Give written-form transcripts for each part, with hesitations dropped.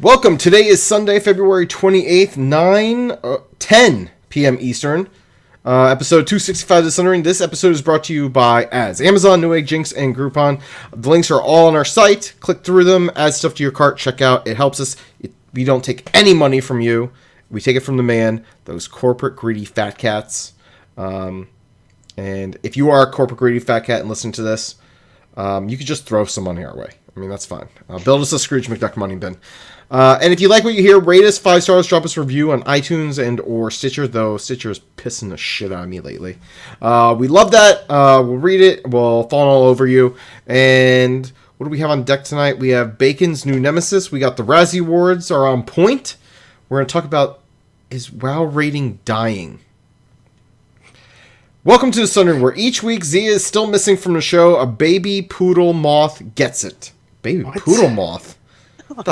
Welcome. Today is Sunday, February 28th, 10 p.m. Eastern. Episode 265 of Sundering. This episode is brought to you by ads. Amazon, Newegg, Jinx, and Groupon. The links are all on our site. Click through them, add stuff to your cart, check out. It helps us. We don't take any money from you. We take it from the man, those corporate greedy fat cats. And if you are a corporate greedy fat cat and listen to this, you could just throw some money our way. I mean, that's fine. Build us a Scrooge McDuck money bin. And if you like what you hear, rate us 5 stars, drop us a review on iTunes and or Stitcher, though Stitcher is pissing the shit out of me lately. We love that. We'll read it. We'll fall all over you. And what do we have on deck tonight? We have Bacon's new nemesis. We got the Razzie Awards are on point. We're going to talk about, is WoW rating dying? Welcome to the Sundering, where each week Zia is still missing from the show. A baby poodle moth gets it. Baby poodle moth? What the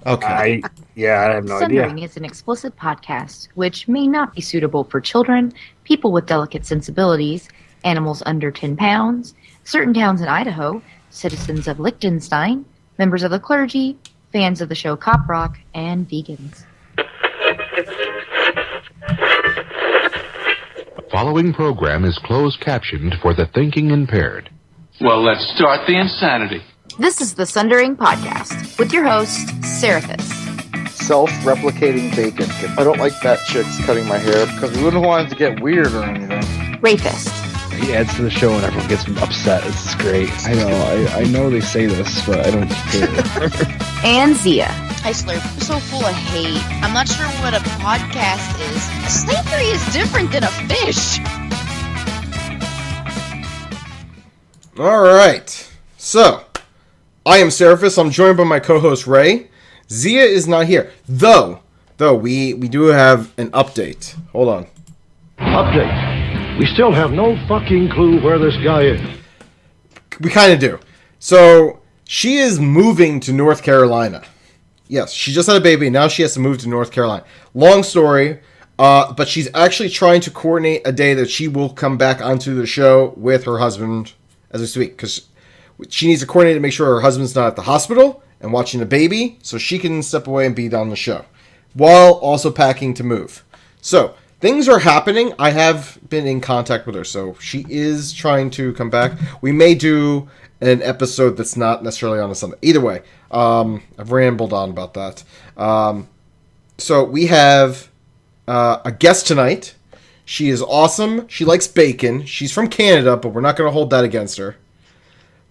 okay. I have no idea. Sundering is an explicit podcast, which may not be suitable for children, people with delicate sensibilities, animals under 10 pounds, certain towns in Idaho, citizens of Liechtenstein, members of the clergy, fans of the show Cop Rock, and vegans. The following program is closed captioned for the thinking impaired. Well, let's start the insanity. This is the Sundering Podcast, with your host, Seraphis. Self-replicating bacon. I don't like fat chicks cutting my hair because we wouldn't want it to get weird or anything. Rapist. He adds to the show and everyone gets upset. This is great. I know they say this, but I don't care. And Zia. Hi, Slurp. I'm so full of hate. I'm not sure what a podcast is. Slavery is different than a fish. All right. So, I am Seraphis. I'm joined by my co-host Ray. Zia is not here. Though we do have an update. Hold on. Update. We still have no fucking clue where this guy is. We kind of do. So, she is moving to North Carolina. Yes, she just had a baby. Now she has to move to North Carolina. Long story, but she's actually trying to coordinate a day that she will come back onto the show with her husband as we speak, because she needs to coordinate to make sure her husband's not at the hospital and watching the baby, so she can step away and be on the show, while also packing to move. So, things are happening. I have been in contact with her, so she is trying to come back. We may do an episode that's not necessarily on a Sunday. Either way, I've rambled on about that. So we have a guest tonight. She is awesome. She likes bacon. She's from Canada, but we're not going to hold that against her.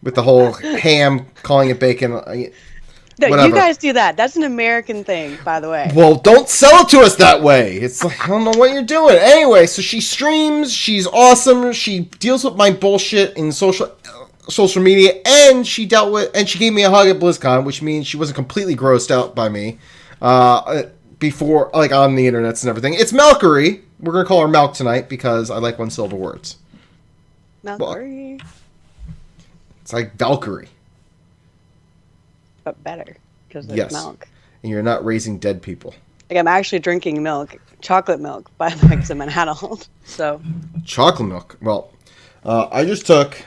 With the whole ham, calling it bacon. No, you guys do that. That's an American thing, by the way. Well, don't sell it to us that way. It's like, I don't know what you're doing. Anyway, so she streams. She's awesome. She deals with my bullshit in social media, and she gave me a hug at BlizzCon, which means she wasn't completely grossed out by me before, like, on the internets and everything. It's Malkery. We're going to call her Malk tonight because I like one-syllable words. Malkery. Well, it's like Valkyrie. But better, because there's yes. milk. And you're not raising dead people. Like, I'm actually drinking milk. Chocolate milk, by the way, because I'm an adult. So. Chocolate milk. Well, I just took...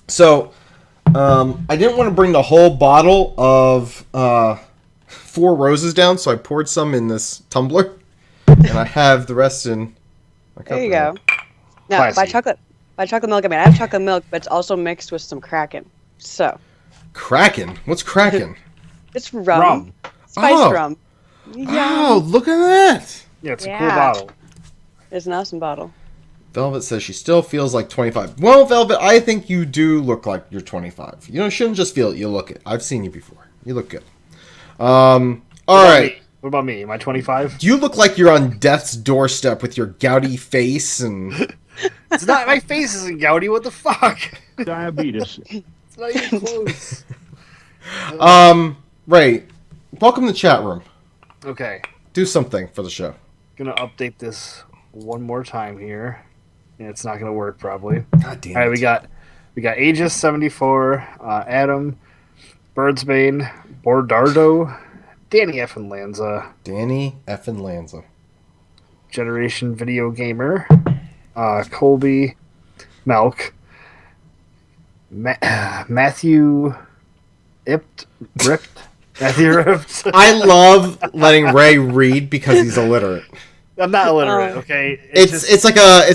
So, I didn't want to bring the whole bottle of 4 Roses down, so I poured some in this tumbler, and I have the rest in my cup. There you go. No, Classy. by chocolate milk, I mean, I have chocolate milk, but it's also mixed with some Kraken. So. Kraken? What's Kraken? It's rum. Spiced rum. Yeah. Oh, look at that! Yeah, it's a cool bottle. It's an awesome bottle. Velvet says she still feels like 25. Well, Velvet, I think you do look like you're 25. You shouldn't just feel it. You look it. I've seen you before. You look good. All right. What about me? Am I 25? You look like you're on death's doorstep with your gouty face and... It's not. My face isn't gouty. What the fuck? Diabetes. It's not even close. Ray, welcome to the chat room. Okay. Do something for the show. Gonna update this one more time here. And it's not gonna work probably. God damn it. All right, we got Aegis 74, Adam, Birdsbane, Bordardo, Danny effin Lanza, Generation Video Gamer, Colby, Malk, Matthew Ripped, Matthew Rift. I love letting Ray read because he's illiterate. I'm not illiterate, okay? It's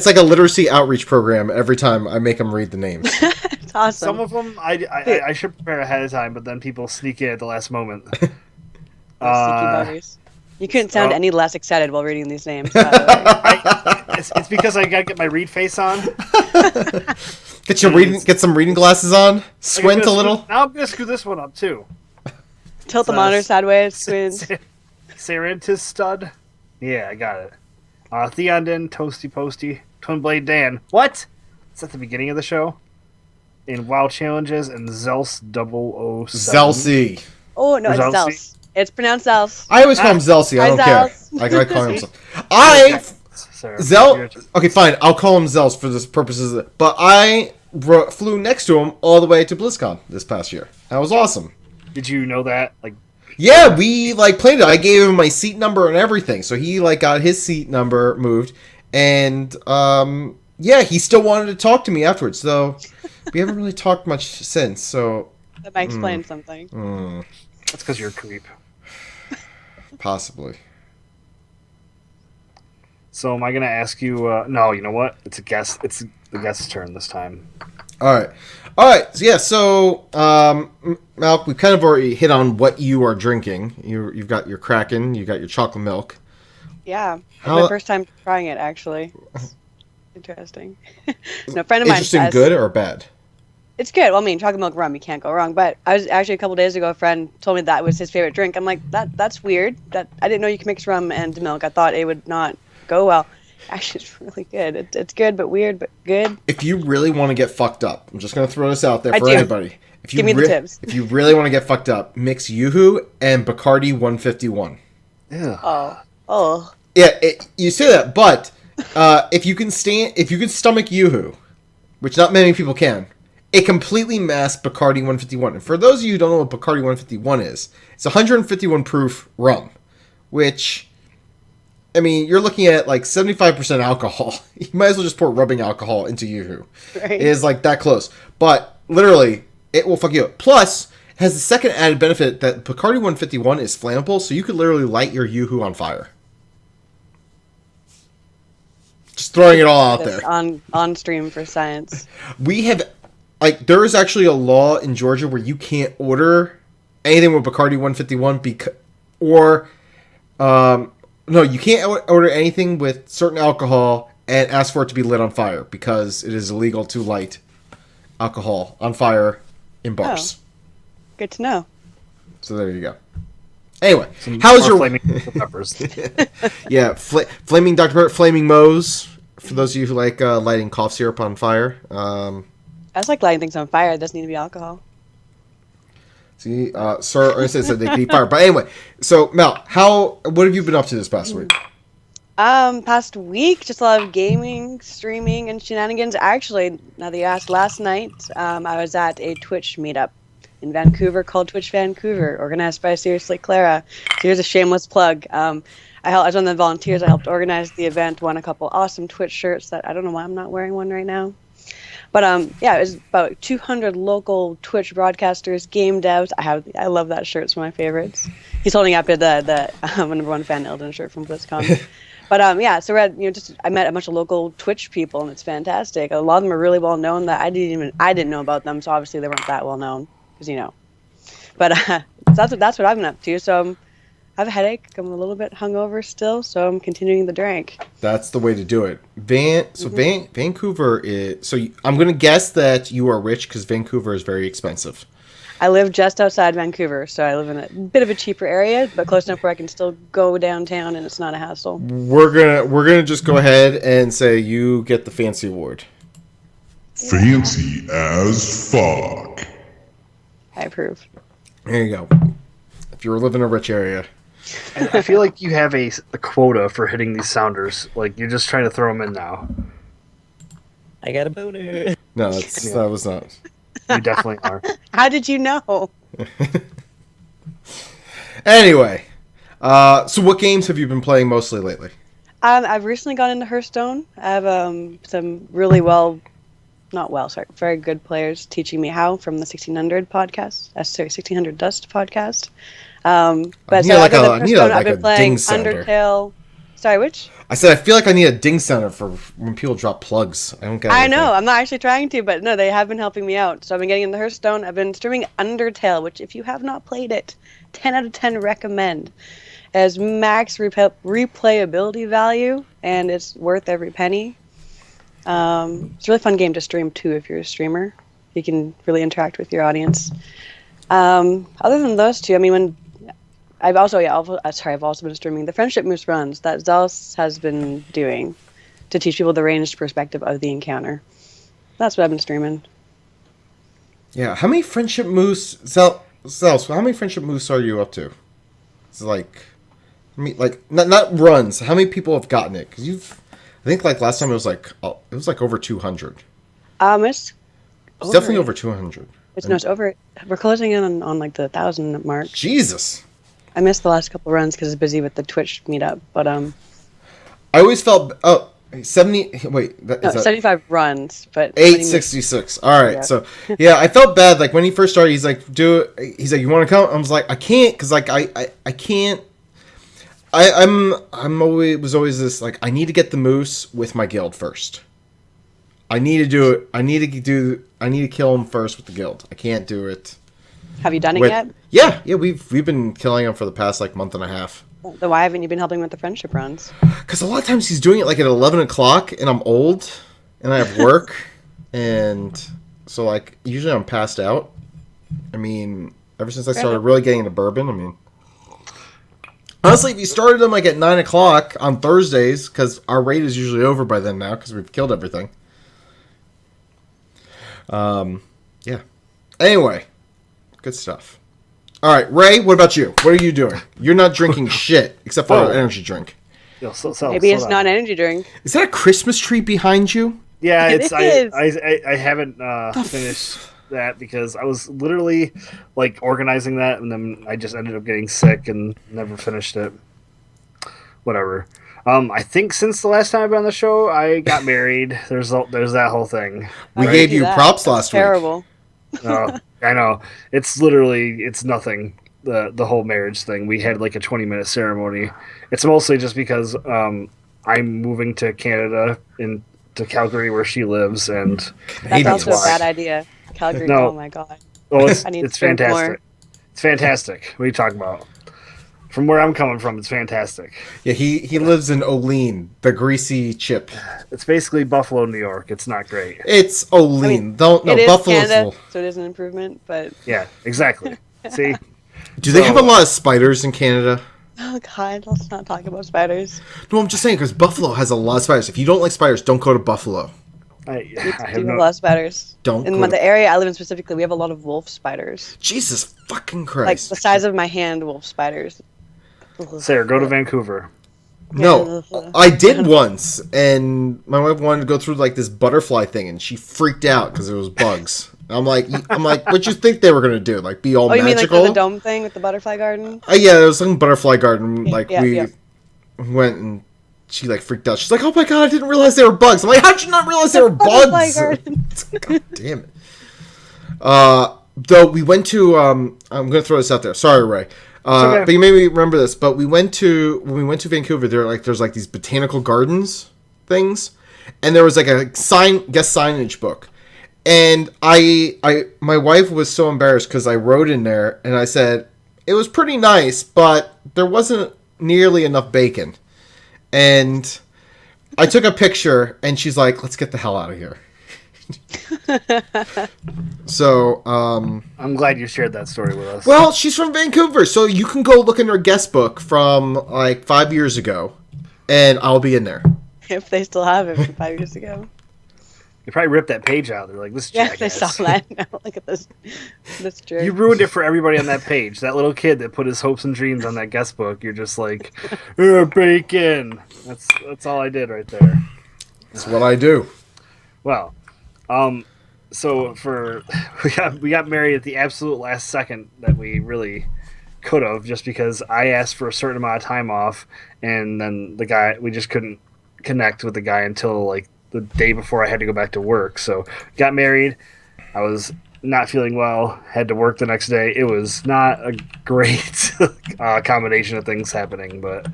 like a literacy outreach program every time I make him read the names. It's awesome. Some of them I should prepare ahead of time, but then people sneak in at the last moment. Sneaky buddies. You couldn't sound any less excited while reading these names. By the way. It's because I gotta get my read face on. Get some reading glasses on. Squint a little. Now I'm gonna screw this one up too. Tilt the monitor sideways. Squint. Sarantis Stud. Yeah, I got it. Theonden, Toasty Posty, Twin Blade Dan. What? It's at the beginning of the show. In WoW Challenges and Zels 007. Zelsi. Oh, no, it's Zels. It's pronounced Zels. I always call him Zelsi. I don't care. I call him Okay, fine. I'll call him Zels for the purposes. But I flew next to him all the way to BlizzCon this past year. That was awesome. Did you know that? Yeah, we planned it. I gave him my seat number and everything, so he got his seat number moved, and yeah, he still wanted to talk to me afterwards. So we haven't really talked much since. So that might explain something. That's because you're a creep. Possibly. So am I gonna ask you? No, you know what? It's a guest. It's the guest's turn this time. All right. So Malk, we've kind of already hit on what you are drinking. You've got your Kraken, you got your chocolate milk. Yeah, it's my first time trying it actually. It's interesting. No, friend of mine. Interesting, good or bad? It's good. Well, I mean, chocolate milk rum, you can't go wrong. But I was actually a couple days ago, a friend told me that was his favorite drink. I'm like, that's weird. That I didn't know you could mix rum and milk. I thought it would not go well. Actually, it's really good. It's good, but weird, but good. If you really want to get fucked up, I'm just going to throw this out there for anybody. Give me the tips. If you really want to get fucked up, mix Yoo-Hoo and Bacardi 151. Yeah. Oh. Yeah, you say that, but if you can stomach Yoo-Hoo, which not many people can, it completely masks Bacardi 151. And for those of you who don't know what Bacardi 151 is, it's 151 proof rum, which, I mean, you're looking at 75% alcohol. You might as well just pour rubbing alcohol into Yoo-Hoo. Right. It is that close. But literally, it will fuck you up. Plus, it has the second added benefit that Bacardi 151 is flammable, so you could literally light your Yoo-Hoo on fire. Just throwing it all out there. On stream for science. We have, there is actually a law in Georgia where you can't order anything with Bacardi 151 no, you can't order anything with certain alcohol and ask for it to be lit on fire because it is illegal to light alcohol on fire in bars. Oh, good to know. So there you go. Anyway, how's your flaming peppers? Yeah, flaming Dr. Pepper, flaming Moe's. For those of you who like lighting cough syrup on fire. I just like lighting things on fire. It doesn't need to be alcohol. See, sir, I said they keep fire. But anyway, so Mel, what have you been up to this past week? Past week, just a lot of gaming, streaming, and shenanigans. Actually, now that you asked, last night I was at a Twitch meetup in Vancouver called Twitch Vancouver, organized by Seriously Clara. So here's a shameless plug. I was one of the volunteers. I helped organize the event, won a couple awesome Twitch shirts that I don't know why I'm not wearing one right now. But yeah, it was about 200 local Twitch broadcasters, game devs. I love that shirt. It's one of my favorites. He's holding up the number one fan Ilden shirt from BlizzCon. But yeah, so I met a bunch of local Twitch people, and it's fantastic. A lot of them are really well known that I didn't know about them. So obviously they weren't that well known because But so that's what I've been up to. So I have a headache. I'm a little bit hungover still, so I'm continuing the drink. That's the way to do it. Vancouver is... So I'm going to guess that you are rich because Vancouver is very expensive. I live just outside Vancouver, so I live in a bit of a cheaper area, but close enough where I can still go downtown and it's not a hassle. We're gonna just go ahead and say you get the fancy award. Fancy as fuck. I approve. There you go. If you live in a rich area... I feel like you have a quota for hitting these sounders. You're just trying to throw them in now. I got a boner. No, that was not. You definitely are. How did you know? Anyway, so what games have you been playing mostly lately? I've recently gone into Hearthstone. I have some really well very good players teaching me how from the 1600 podcast. 1600 Dust podcast. But so I've been playing Undertale. Sorry, which? I said I feel like I need a ding sounder for when people drop plugs. I don't get it. I know. I'm not actually trying to, but no, they have been helping me out. So I've been getting into Hearthstone. I've been streaming Undertale, which if you have not played it, 10 out of 10 recommend. It has max replayability value, and it's worth every penny. It's a really fun game to stream too if you're a streamer. You can really interact with your audience. Other than those two, I mean, I've also been streaming the Friendship Moose runs that Zealous has been doing to teach people the ranged perspective of the encounter. That's what I've been streaming. Yeah, how many Friendship Moose Zealous? How many Friendship Moose are you up to? It's like, not runs. How many people have gotten it? Because I think like last time it was like over 200. It's definitely over 200. It's over. We're closing in on like the 1,000 mark. Jesus. I missed the last couple runs because I was busy with the Twitch meetup, but I always felt 70. Wait, is that 75 runs, but 866. All right, yeah. So yeah, I felt bad. Like when he first started, he's like, "Do it." He's like, "You want to come?" I was like, "I can't," because like I can't. I'm always this like I need to get the moose with my guild first. I need to do it. I need to kill him first with the guild. I can't do it. Have you done it yet? Yeah, we've been killing him for the past like month and a half. Then why haven't you been helping with the friendship runs? Because a lot of times he's doing it like at 11 o'clock, and I'm old, and I have work, and so like usually I'm passed out. I mean, ever since I started really getting into bourbon, I mean, honestly, if you started them like at 9 o'clock on Thursdays, because our raid is usually over by then now, because we've killed everything. Yeah. Anyway, good stuff. All right, Ray, what about you? What are you doing? You're not drinking shit except for an energy drink. Maybe it's not an energy drink. Is that a Christmas tree behind you? Yeah, It is. I haven't finished that because I was literally like organizing that, and then I just ended up getting sick and never finished it. Whatever. I think since the last time I've been on the show, I got married. There's that whole thing. We gave you props last week. Terrible. I know. It's nothing. The whole marriage thing. We had like a 20-minute ceremony. It's mostly just because I'm moving to Canada to Calgary where she lives, and that's also a bad idea. Calgary. No. Oh my god. Oh, it's fantastic. More. It's fantastic. What are you talking about? From where I'm coming from, it's fantastic. Yeah, he lives in Olean, the greasy chip. It's basically Buffalo, New York. It's not great. It's Olean. I mean, Buffalo's Canada, so it is an improvement, but yeah, exactly. See, do they have a lot of spiders in Canada? Oh God, let's not talk about spiders. No, I'm just saying because Buffalo has a lot of spiders. If you don't like spiders, don't go to Buffalo. I have a lot of spiders. In the area I live in specifically, we have a lot of wolf spiders. Jesus fucking Christ! Like the size of my hand, wolf spiders. Sarah, go to Vancouver. No, I did once, and my wife wanted to go through like this butterfly thing, and she freaked out because it was bugs. I'm like, what you think they were gonna do? Like, be all magical? You mean like the dome thing with the butterfly garden? Yeah, there was some butterfly garden. Like we went, and she like freaked out. She's like, "Oh my god, I didn't realize they were bugs." I'm like, "How'd you not realize they were bugs?" God damn it. Though we went to, I'm gonna throw this out there. Sorry, Ray. Okay. But you made me remember this. But when we went to Vancouver, there's like these botanical gardens things, and there was like a guest signage book, and my wife was so embarrassed because I wrote in there and I said it was pretty nice, but there wasn't nearly enough bacon, and I took a picture, and she's like, "Let's get the hell out of here." So, I'm glad you shared that story with us. Well, she's from Vancouver, so you can go look in her guest book from like 5 years ago, and I'll be in there. If they still have it from 5 years ago. You probably ripped that page out. They're like, this jackass. They saw that. No, look at this jerk. You ruined it for everybody on that page. That little kid that put his hopes and dreams on that guest book. You're just like, bacon. That's all I did right there. That's what I do. Well, so we got married at the absolute last second that we really could have, just because I asked for a certain amount of time off, and then we just couldn't connect with the guy until like the day before I had to go back to work. So got married. I was not feeling well. Had to work the next day. It was not a great combination of things happening. But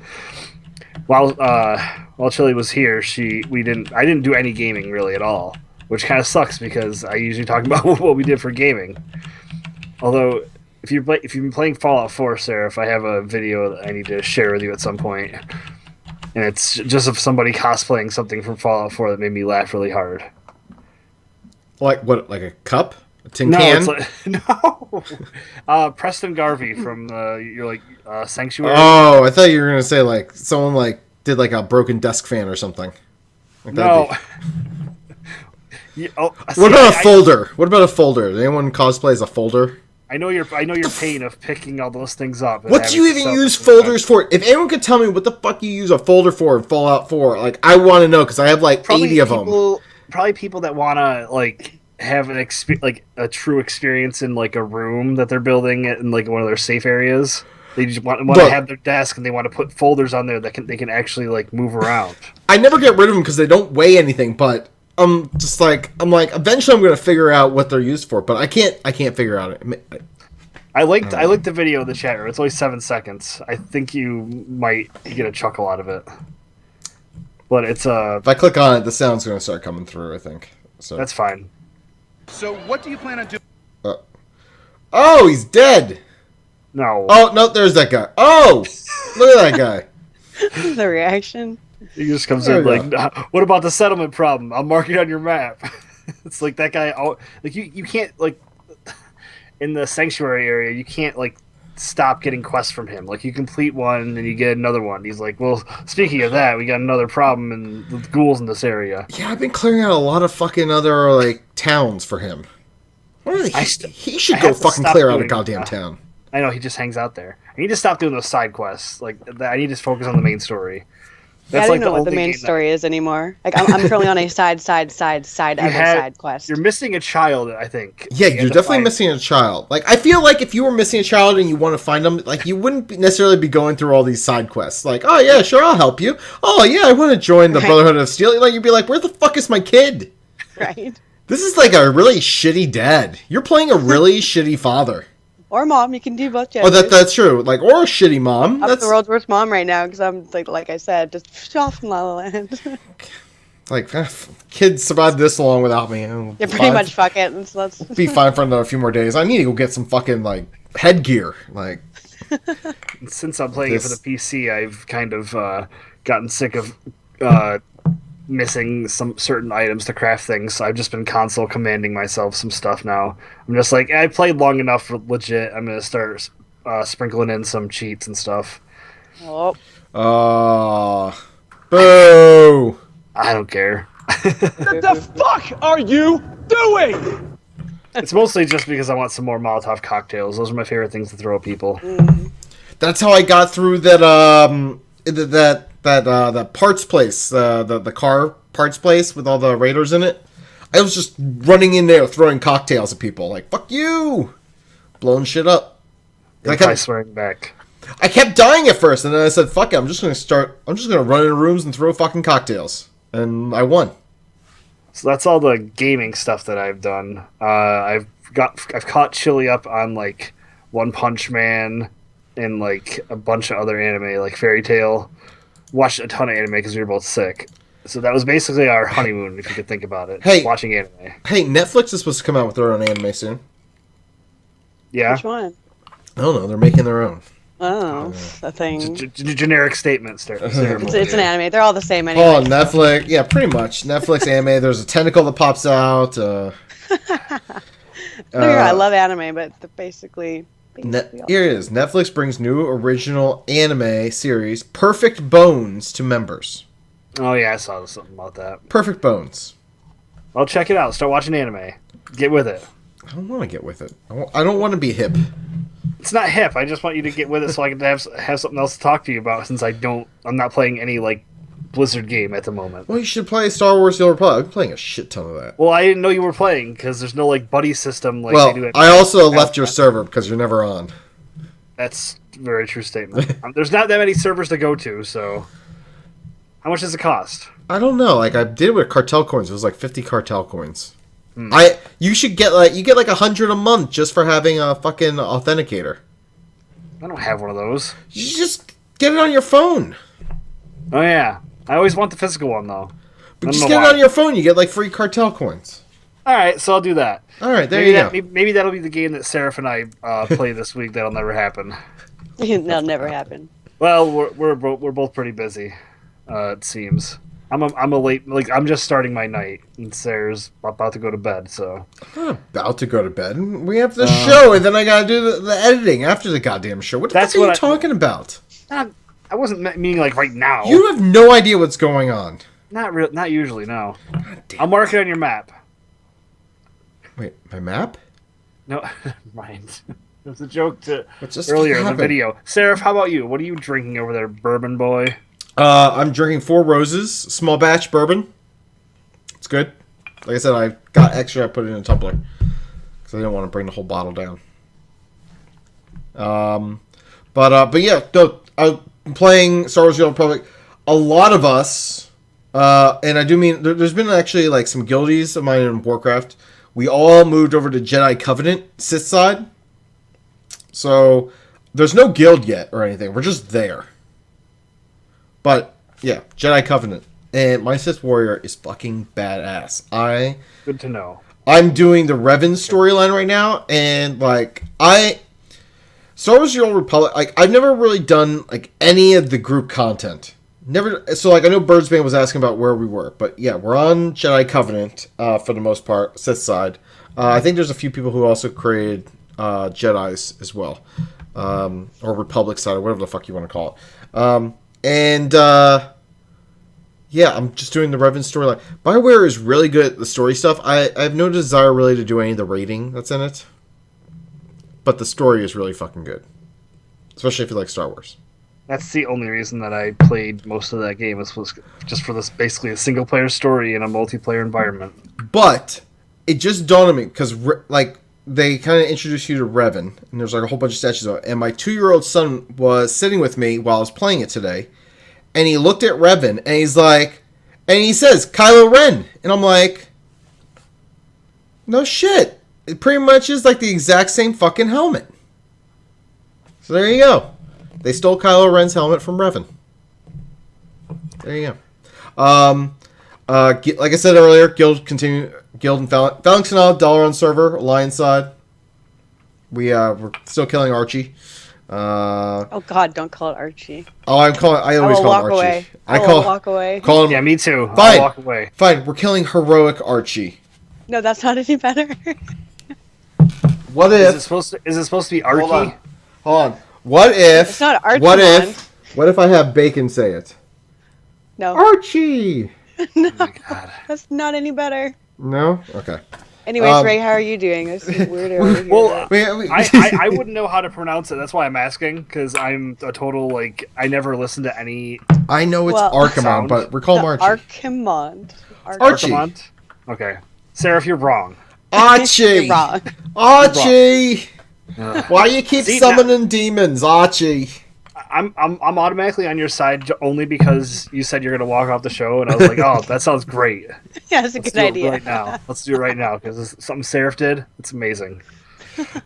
while Chili was here, I didn't do any gaming really at all, which kind of sucks because I usually talk about what we did for gaming. Although, if you've been playing Fallout 4, Seraph, I have a video that I need to share with you at some point. And it's just of somebody cosplaying something from Fallout 4 that made me laugh really hard. Like what? Like a cup? A tin can? No. Preston Garvey from Sanctuary. Oh, I thought you were gonna say like someone like did like a broken desk fan or something. Like No. What about a folder? What about a folder? Did anyone cosplay as a folder? I know your pain of picking all those things up. What do you even use folders for? If anyone could tell me what the fuck you use a folder for in Fallout 4, like I want to know because I have like 80 of them. Probably people that want to like have an a true experience in like a room that they're building in like one of their safe areas. They just want to have their desk and they want to put folders on there that they can actually like move around. I never get rid of them because they don't weigh anything, but I'm like eventually I'm gonna figure out what they're used for, but I can't figure out it. I liked the video in the chat room. It's only 7 seconds. I think you might get a chuckle out of it. But it's if I click on it, the sound's gonna start coming through. I think so. That's fine. So what do you plan on doing? Oh, he's dead. No. Oh no, there's that guy. Oh, look at that guy. The reaction. He just comes in like, what about the settlement problem? I'll mark it on your map. It's like that guy. Like you can't like in the sanctuary area. You can't like stop getting quests from him. Like you complete one and you get another one. He's like, well, speaking of that, we got another problem in the ghouls in this area. Yeah, I've been clearing out a lot of fucking other like towns for him. He should go fucking clear out a goddamn town. I know, he just hangs out there. I need to stop doing those side quests. Like I need to focus on the main story. That's I don't know what the main story is anymore. Like I'm currently on a side quest. You're missing a child, I think. Yeah, you're definitely missing a child. Like I feel like if you were missing a child and you want to find them, like you wouldn't necessarily be going through all these side quests. Like, oh yeah, sure, I'll help you. Oh yeah, I want to join the Brotherhood of Steel. Like you'd be like, where the fuck is my kid? Right. This is like a really shitty dad. You're playing a really shitty father. Or mom, you can do both genders. Oh, that's true. Like, or a shitty mom. I'm the world's worst mom right now because I'm like I said, just off in La La Land. Like, kids survived this long without me. Yeah, pretty much. Fuck it. So let's be fine for another few more days. I need to go get some fucking like headgear. Like, since I'm playing it for the PC, I've kind of gotten sick of missing some certain items to craft things, so I've just been console commanding myself some stuff now. I'm just like, I played long enough for legit. I'm gonna start sprinkling in some cheats and stuff. Oh. Boo! I don't care. What the fuck are you doing? It's mostly just because I want some more Molotov cocktails. Those are my favorite things to throw at people. That's how I got through that that parts place, the car parts place with all the raiders in it. I was just running in there throwing cocktails at people, like fuck you, blowing shit up. I kept swearing back. I kept dying at first, and then I said, "Fuck it, I'm just gonna run in rooms and throw fucking cocktails," and I won. So that's all the gaming stuff that I've done. I've caught Chili up on like One Punch Man and like a bunch of other anime, like Fairy Tail. Watched a ton of anime because we were both sick. So that was basically our honeymoon, if you could think about it. Hey, watching anime. Hey, Netflix is supposed to come out with their own anime soon. Yeah. Which one? I don't know. They're making their own. Oh, a thing. Generic statements. It's an anime. They're all the same anyway. Oh, Netflix. Yeah, pretty much. Netflix anime. There's a tentacle that pops out. I love anime, but they're basically here it is. Netflix brings new original anime series, Perfect Bones, to members. Oh yeah, I saw something about that. Perfect Bones. Well, check it out. Start watching anime. Get with it. I don't want to get with it. I don't want to be hip. It's not hip. I just want you to get with it so I can have something else to talk to you about. Since I'm not playing any like Blizzard game at the moment. Well, you should play Star Wars: The Old Republic. I'm playing a shit ton of that. Well, I didn't know you were playing because there's no like buddy system like they do. I also left your server because you're never on. That's a very true statement. There's not that many servers to go to, so how much does it cost? I don't know. Like I did with cartel coins. It was like 50 cartel coins. You should get you get like 100 a month just for having a fucking authenticator. I don't have one of those. You just get it on your phone. Oh yeah, I always want the physical one though. But just get it on your phone. You get like free cartel coins. All right, so I'll do that. All right, there you go. Maybe that'll be the game that Seraph and I play this week. That'll never happen. That'll never happen. Well, we're both pretty busy. It seems. I'm a late, like I'm just starting my night, and Sarah's about to go to bed. So I'm not about to go to bed. We have the show, and then I gotta do the editing after the goddamn show. What the fuck are you talking about? I wasn't meaning like right now. You have no idea what's going on. Not usually. No. I'll mark it on your map. Wait, my map? No, Ryan. It was a joke just earlier in happened? the video. Seraph, how about you? What are you drinking over there, bourbon boy? I'm drinking Four Roses, small batch bourbon. It's good. Like I said, I got extra. I put it in a tumbler because I didn't want to bring the whole bottle down. But yeah, I'm playing Star Wars: The Old Republic. A lot of us, and I do mean there's been actually like some guildies of mine in Warcraft. We all moved over to Jedi Covenant Sith side. So there's no guild yet or anything. We're just there. But yeah, Jedi Covenant. And my Sith Warrior is fucking badass. Good to know. I'm doing the Revan storyline right now, and like Star Wars: The Old Republic, like I've never really done like any of the group content. Never. So like I know Birdsbane was asking about where we were, but yeah, we're on Jedi Covenant for the most part, Sith side. I think there's a few people who also created Jedis as well, or Republic side, or whatever the fuck you want to call it. Yeah, I'm just doing the Revan storyline. BioWare is really good at the story stuff. I have no desire really to do any of the rating that's in it. But the story is really fucking good. Especially if you like Star Wars. That's the only reason that I played most of that game. Was just for this basically a single player story in a multiplayer environment. But it just dawned on me because like they kind of introduced you to Revan, and there's like a whole bunch of statues of it. And my 2-year-old son was sitting with me while I was playing it today. And he looked at Revan, and he's like, and he says, Kylo Ren. And I'm like, no shit. It pretty much is like the exact same fucking helmet. So there you go. They stole Kylo Ren's helmet from Revan. There you go. Like I said earlier, Guild and Phalanx now, dollar on server, Alliance side. We're still killing Archy. Oh God! Don't call it Archie. Oh, I always call him Archie. Away. I will walk away. Call him. Yeah, me too. Fine. I'll walk away. Fine. We're killing heroic Archie. No, that's not any better. What if? Is it supposed to be Archy? Hold on. What if? It's not Archie. What if I have Bacon say it? No. Archie. No. Oh my God. That's not any better. No. Okay. Anyways, Ray, how are you doing? This is weird. Well, I wouldn't know how to pronounce it. That's why I'm asking, because I'm a total, like, I never listened to any... I know it's Archimond, but we're calling him Archie. Archimond. Archie. Okay. Sarah, if you're wrong. Archie! You're wrong. Archie! Why you keep summoning demons, Archie? I'm automatically on your side only because you said you're going to walk off the show, and I was like, oh, that sounds great. Yeah, that's a good idea. Right now. Let's do it right now, because it's something Seraph did. It's amazing.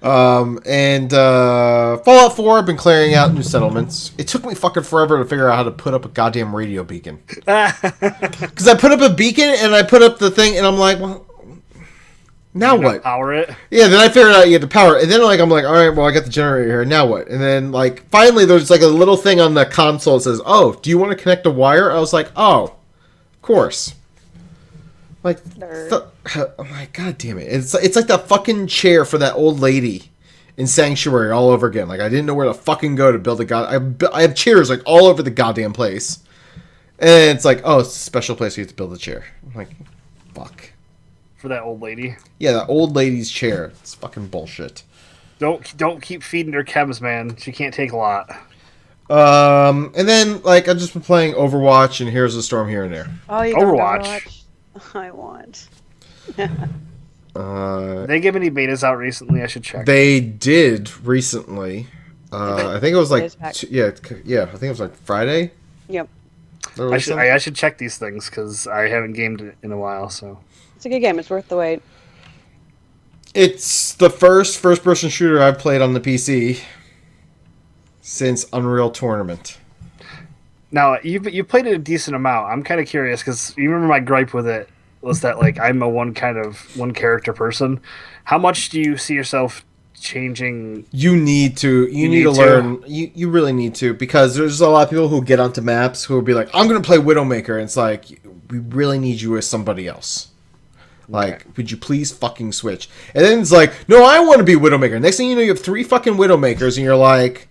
And Fallout 4, I've been clearing out new settlements. It took me fucking forever to figure out how to put up a goddamn radio beacon. Because I put up a beacon, and I put up the thing, and I'm like, well, now what? Power it? Yeah, then I figured out you had to power it. And then I'm like, all right, well, I got the generator here. Now what? And then, like, finally there's, like, a little thing on the console that says, oh, do you want to connect a wire? I was like, oh, of course. Like, I'm like, god damn it. It's like that fucking chair for that old lady in Sanctuary all over again. Like, I didn't know where to fucking go to build I have chairs, like, all over the goddamn place. And it's like, oh, it's a special place you have to build a chair. I'm like, fuck. For that old lady? Yeah, that old lady's chair. It's fucking bullshit. Don't keep feeding her chems, man. She can't take a lot. And then, like, I've just been playing Overwatch and Heroes of the Storm here and there. Oh, you Overwatch? I want. Did they give any betas out recently? I should check. They did recently. I think it was like I think it was like Friday. Yep. I should check these things because I haven't gamed it in a while. So It's a good game. It's worth the wait. It's the first-person shooter I've played on the PC since Unreal Tournament. now you played it a decent amount. I'm kind of curious because you remember my gripe with it was that like I'm a one character person. How much do you see yourself changing? You need to learn. You really need to, because there's a lot of people who get onto maps who will be like, I'm going to play Widowmaker, and it's like, we really need you as somebody else. Like, would you please fucking switch? And then it's like, no, I want to be Widowmaker. Next thing you know, you have 3 fucking Widowmakers, and you're like,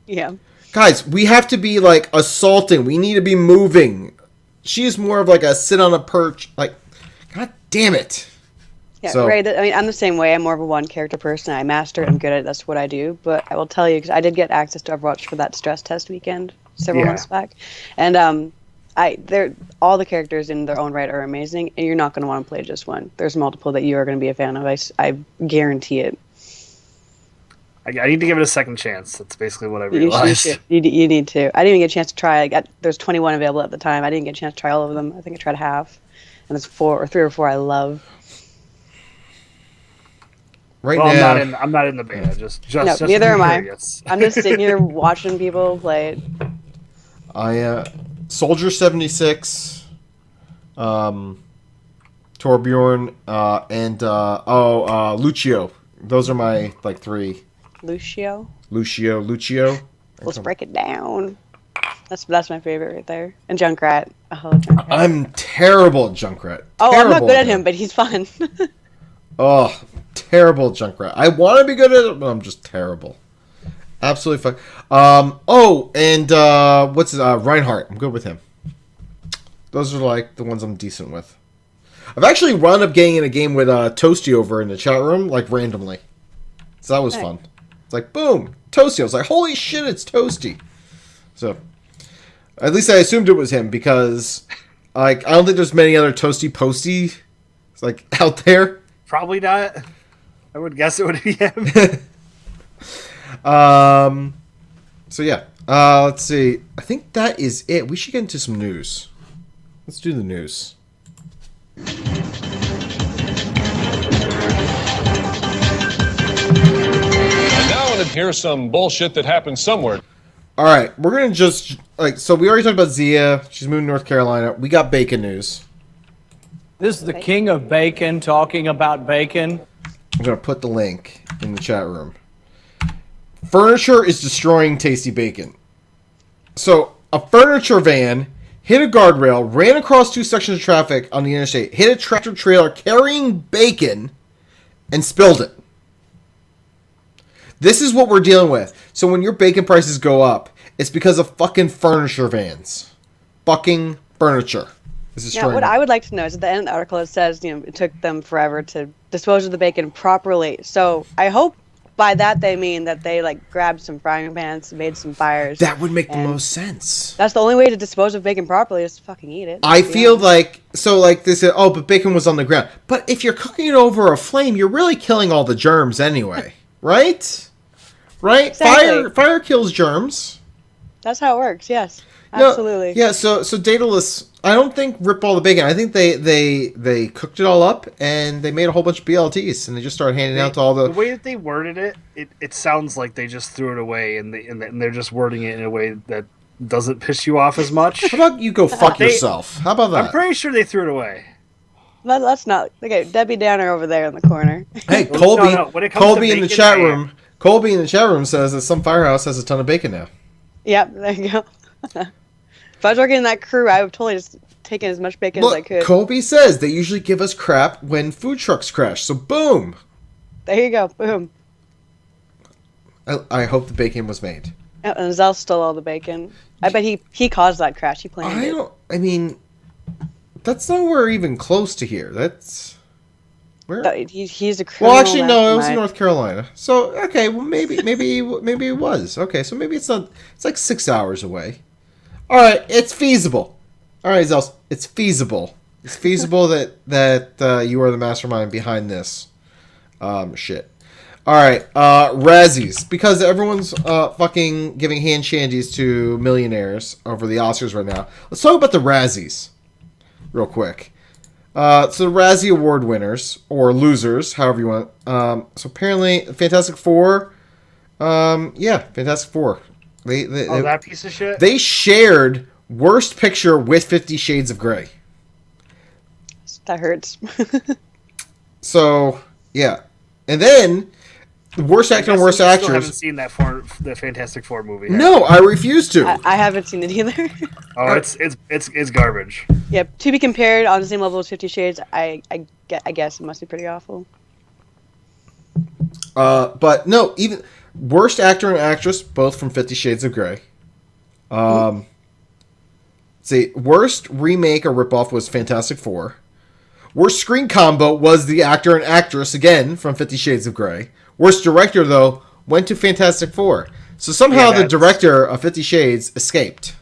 yeah, guys, we have to be like assaulting. We need to be moving. She is more of like a sit on a perch. Like, god damn it. Yeah, so, right. I mean, I'm the same way. I'm more of a one-character person. I master it. I'm good at it. That's what I do. But I will tell you, because I did get access to Overwatch for that stress test weekend several months back, and all the characters in their own right are amazing, and you're not going to want to play just one. There's multiple that you are going to be a fan of. I guarantee it. I need to give it a second chance. That's basically what I realized. You need to. I didn't even get a chance to try. There's 21 available at the time. I didn't get a chance to try all of them. I think I tried half, and there's 3 or 4 I love. Right now, I'm not in the beta. Just neither am I. I'm just sitting here watching people play it. Soldier 76, Torbjorn, and Lucio. Those are my 3. Lucio. Let's break it down. That's my favorite right there. And Junkrat. Oh, Junkrat. I'm terrible at Junkrat. I'm not good at him, but he's fun. Oh, terrible at Junkrat. I want to be good at it, but I'm just terrible. Absolutely fun. What's his Reinhardt? I'm good with him. Those are the ones I'm decent with. I've actually wound up getting in a game with Toasty over in the chat room, randomly. So that was fun. It's like, boom, Toasty. I was like, holy shit, it's Toasty. So, at least I assumed it was him, because I don't think there's many other Toasty Posty out there. Probably not. I would guess it would be him. So yeah. Let's see. I think that is it. We should get into some news. Let's do the news. And now here's some bullshit that happened somewhere. All right, we're gonna just so we already talked about Zia. She's moving to North Carolina. We got bacon news. This is the king of bacon talking about bacon. I'm going to put the link in the chat room. Furniture is destroying tasty bacon. So, a furniture van hit a guardrail, ran across 2 sections of traffic on the interstate, hit a tractor trailer carrying bacon, and spilled it. This is what we're dealing with. So when your bacon prices go up, it's because of fucking furniture vans. Fucking furniture. Now, what I would like to know is at the end of the article it says, it took them forever to dispose of the bacon properly. So I hope by that they mean that they grabbed some frying pans, made some fires. That would make the most sense. That's the only way to dispose of bacon properly is to fucking eat it. I feel they said, oh, but bacon was on the ground. But if you're cooking it over a flame, you're really killing all the germs anyway, right? Right? Exactly. Fire kills germs. That's how it works. Yes. Absolutely. No, yeah, so Daedalus, I don't think rip all the bacon. I think they cooked it all up and they made a whole bunch of BLTs and they just started handing out to all the way that they worded it sounds like they just threw it away and they're just wording it in a way that doesn't piss you off as much. How about you go fuck yourself? How about that? I'm pretty sure they threw it away. Let's not. Okay, Debbie Downer over there in the corner. Hey, Colby in the chat room. Colby in the chat room says that some firehouse has a ton of bacon now. Yep, there you go. If I was working in that crew, I would totally just taken as much bacon as I could. Colby says they usually give us crap when food trucks crash. So boom. There you go. Boom. I hope the bacon was made. And Zell stole all the bacon. I bet he caused that crash. He planned it. I mean, that's nowhere even close to here. That's where he's a criminal. Well, actually, no, it was in North Carolina. So okay, well maybe it was. Okay, so maybe it's not. It's 6 hours away. All right, it's feasible. All right, Zels, it's feasible. It's feasible that you are the mastermind behind this shit. All right, Razzies, because everyone's fucking giving hand shandies to millionaires over the Oscars right now. Let's talk about the Razzies real quick. So the Razzie Award winners, or losers, however you want. So apparently, Fantastic Four. Fantastic Four. They that piece of shit. They shared Worst Picture with 50 Shades of Grey. That hurts. So yeah, and then Worst Actor and Worst Actress. I haven't seen the Fantastic Four movie. No, I refuse to. I haven't seen it either. Oh, it's garbage. Yep. To be compared on the same level as 50 Shades, I guess it must be pretty awful. But no, even Worst Actor and Actress, both from 50 Shades of Grey. See, Worst Remake or Ripoff was Fantastic Four. Worst Screen Combo was the actor and actress, again, from 50 Shades of Grey. Worst Director, though, went to Fantastic Four. So somehow the director of 50 Shades escaped.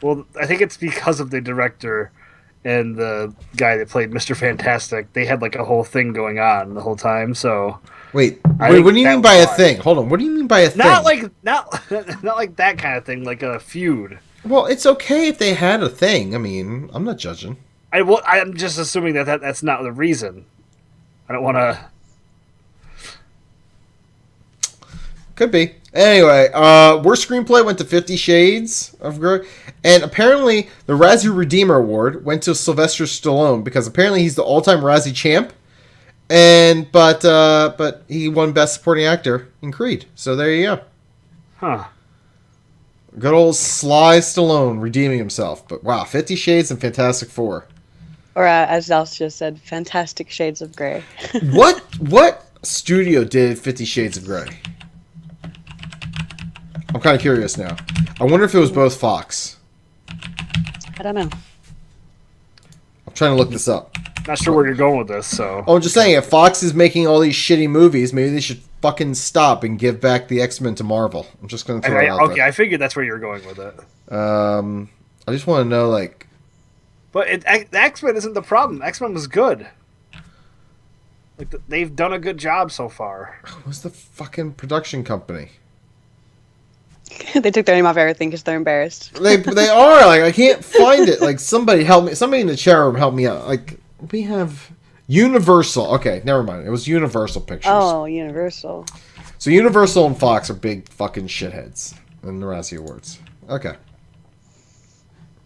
Well, I think it's because of the director and the guy that played Mr. Fantastic. They had like a whole thing going on the whole time, so... Wait, what do you mean by a thing? Hold on, what do you mean by a thing? Not like that kind of thing, like a feud. Well, it's okay if they had a thing. I mean, I'm not judging. I'm just assuming that's not the reason. I don't want to... Could be. Anyway, worst screenplay went to 50 Shades of Grey. And apparently, the Razzie Redeemer Award went to Sylvester Stallone, because apparently he's the all-time Razzie champ. But he won Best Supporting Actor in Creed. So there you go. Huh. Good old Sly Stallone redeeming himself. But wow, 50 Shades and Fantastic Four. Or as Alice just said, Fantastic Shades of Grey. What studio did 50 Shades of Grey? I'm kind of curious now. I wonder if it was both Fox. I don't know. I'm trying to look this up. Not sure where you're going with this, so... Oh, I'm just saying, if Fox is making all these shitty movies, maybe they should fucking stop and give back the X-Men to Marvel. I'm just going to throw it out there. Okay, I figured that's where you were going with it. I just want to know, like... But the X-Men isn't the problem. X-Men was good. Like they've done a good job so far. Who's the fucking production company? They took their name off everything because they're embarrassed. They are. Like, I can't find it. Like, somebody help me. Somebody in the chat room help me out. Like, we have Universal. Okay, never mind. It was Universal Pictures. Oh, Universal. So Universal and Fox are big fucking shitheads in the Razzie Awards. Okay.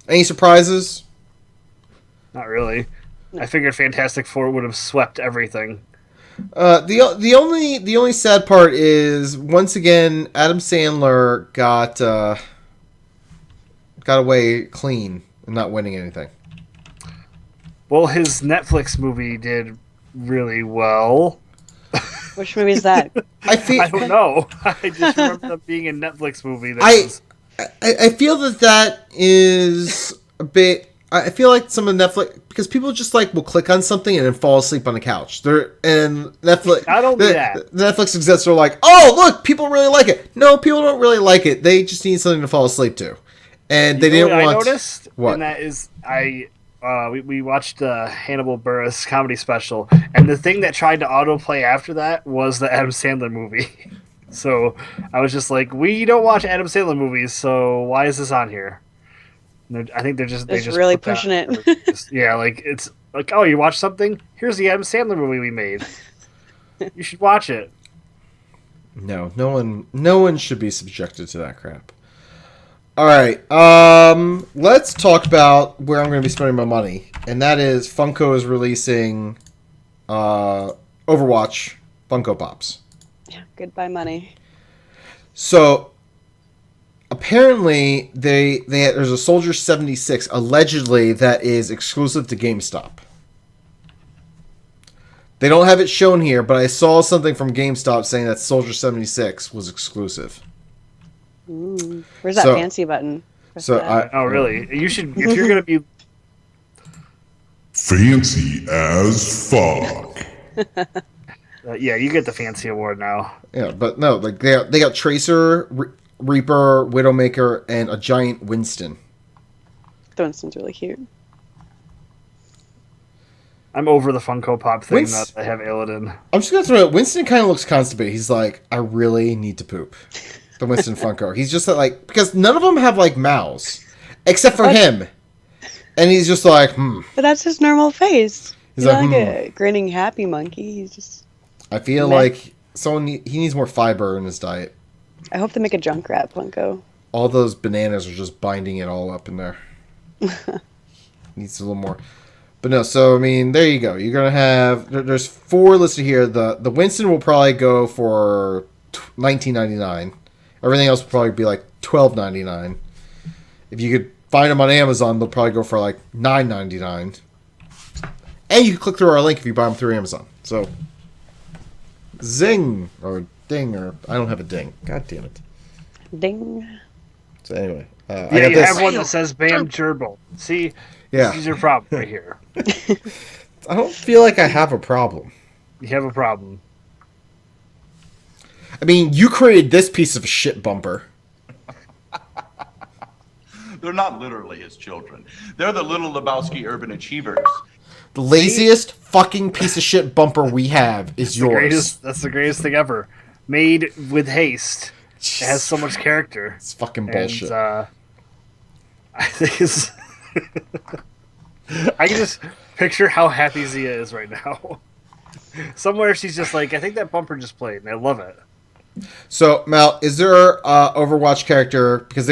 Any surprises? Not really. I figured Fantastic Four would have swept everything. The only sad part is, once again, Adam Sandler got away clean and not winning anything. Well, his Netflix movie did really well. Which movie is that? I don't know. I just remember that being a Netflix movie. I feel that is a bit. I feel like some of Netflix, because people just will click on something and then fall asleep on the couch. And Netflix. Not only that, the Netflix execs are like, "Oh, look, people really like it." No, people don't really like it. They just need something to fall asleep to, and they didn't want. I noticed, what? And that is, we watched Hannibal Buress comedy special, and the thing that tried to autoplay after that was the Adam Sandler movie. So I was just like, we don't watch Adam Sandler movies, so why is this on here? I think they just really pushing it. Yeah, like it's like, oh, you watch something? Here's the Adam Sandler movie we made. You should watch it. No one should be subjected to that crap. All right, let's talk about where I'm going to be spending my money, and that is Funko is releasing Overwatch Funko Pops. Yeah, goodbye money. So apparently, there's a Soldier 76 allegedly that is exclusive to GameStop. They don't have it shown here, but I saw something from GameStop saying that Soldier 76 was exclusive. Ooh. Where's that fancy button? Oh, really? You should, if you're gonna be fancy as fuck. Yeah, you get the fancy award now. Yeah, but no, like they got Tracer, Reaper, Widowmaker, and a giant Winston. The Winston's really cute. I'm over the Funko Pop thing Wince- that I have Illidan. I'm just gonna throw it. Winston kind of looks constipated. He's like, I really need to poop. The Winston Funko. He's just like, because none of them have like mouths, except for him, and he's just like, But that's his normal face. He's like, like a grinning happy monkey. He's just. I feel like he needs more fiber in his diet. I hope they make a Junkrat Funko. All those bananas are just binding it all up in there. Needs a little more. But no, so I mean, there you go. You're gonna have there's 4 listed here. The Winston will probably go for $19.99. Everything else will probably be like $12.99. If you could find them on Amazon, they'll probably go for like $9.99. And you can click through our link if you buy them through Amazon. So, zing or ding or I don't have a ding. God damn it. Ding. So anyway, Yeah, I got you this. have one that says "Bam Gerbil." See, Yeah. this is your problem right here. I don't feel like I have a problem. You have a problem. I mean, you created this piece of shit bumper. They're not literally his children. They're the little Lebowski urban achievers. The laziest fucking piece of shit bumper we have is yours. That's the greatest thing ever. Made with haste. It has so much character. It's fucking bullshit. And, I think it's... I can just picture how happy Zia is right now. Somewhere she's just like, I think that bumper just played, and I love it. So, Mal, is there a Overwatch character, because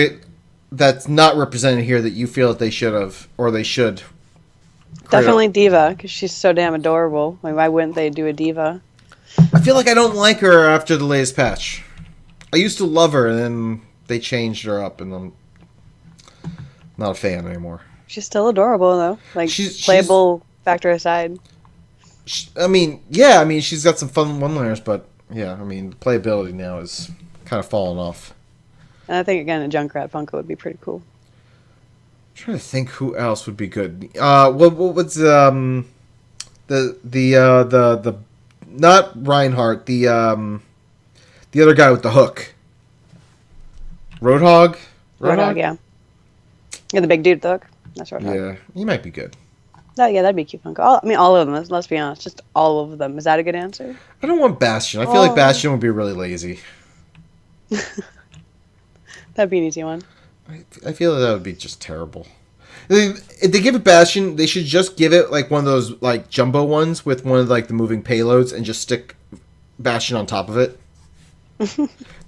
that's not represented here, that you feel that they should have, or they should? Definitely Diva, because she's so damn adorable. Like, why wouldn't they do a Diva? I feel like I don't like her after the latest patch. I used to love her, and then they changed her up, and I'm not a fan anymore. She's still adorable, though. Like, playable factor aside. I mean, yeah, she's got some fun one-liners, but yeah, I mean, the playability now is kind of falling off. And I think, again, a Junkrat Funko would be pretty cool. I'm trying to think who else would be good. What's the not Reinhardt, the other guy with the hook. Roadhog? Roadhog, yeah. Yeah, the big dude with the hook. That's Roadhog. Yeah, he might be good. Yeah, that'd be a cute Funko. All of them, let's be honest. Just all of them. Is that a good answer? I don't want Bastion. I feel like Bastion would be really lazy. That'd be an easy one. I feel that would be just terrible. If they give it Bastion, they should just give it like one of those like jumbo ones with one of like the moving payloads and just stick Bastion on top of it.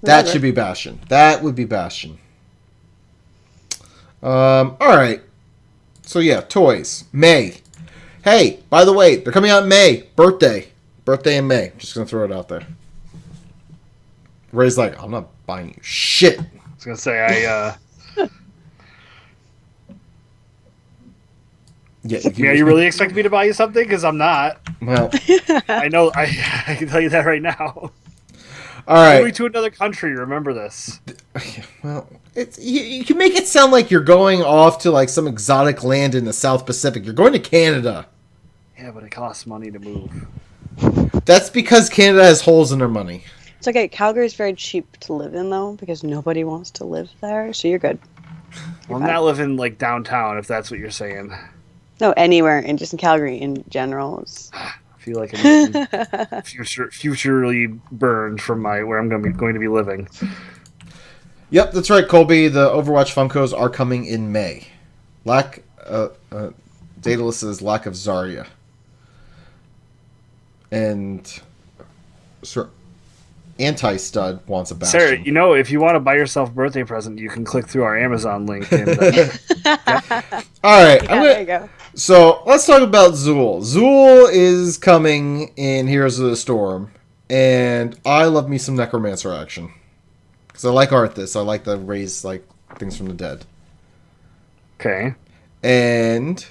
That should be Bastion. That would be Bastion. All right. So yeah, toys. May. Hey, by the way, they're coming out in May. Birthday in May. Just gonna throw it out there. Ray's like, I'm not buying you shit. I was gonna say Yeah, you really expect me to buy you something? Because I'm not. Well, I know. I can tell you that right now. All right. Moving to another country. Remember this. Well, you can make it sound like you're going off to like some exotic land in the South Pacific. You're going to Canada. Yeah, but it costs money to move. That's because Canada has holes in their money. It's okay. Calgary's very cheap to live in, though, because nobody wants to live there. So you're good. Well, I'm not living like downtown, if that's what you're saying. No, anywhere, and just in Calgary in general. I feel like I'm futurely burned from where I'm going to be living. Yep, that's right, Colby. The Overwatch Funkos are coming in May. Daedalus says lack of Zarya. And Anti-Stud wants a Bastion. Sarah, if you want to buy yourself a birthday present, you can click through our Amazon link. And, All right. There you go. So let's talk about Zool. Zool is coming in Heroes of the Storm, and I love me some Necromancer action because I like Arthas. I like the raise like things from the dead. Okay. And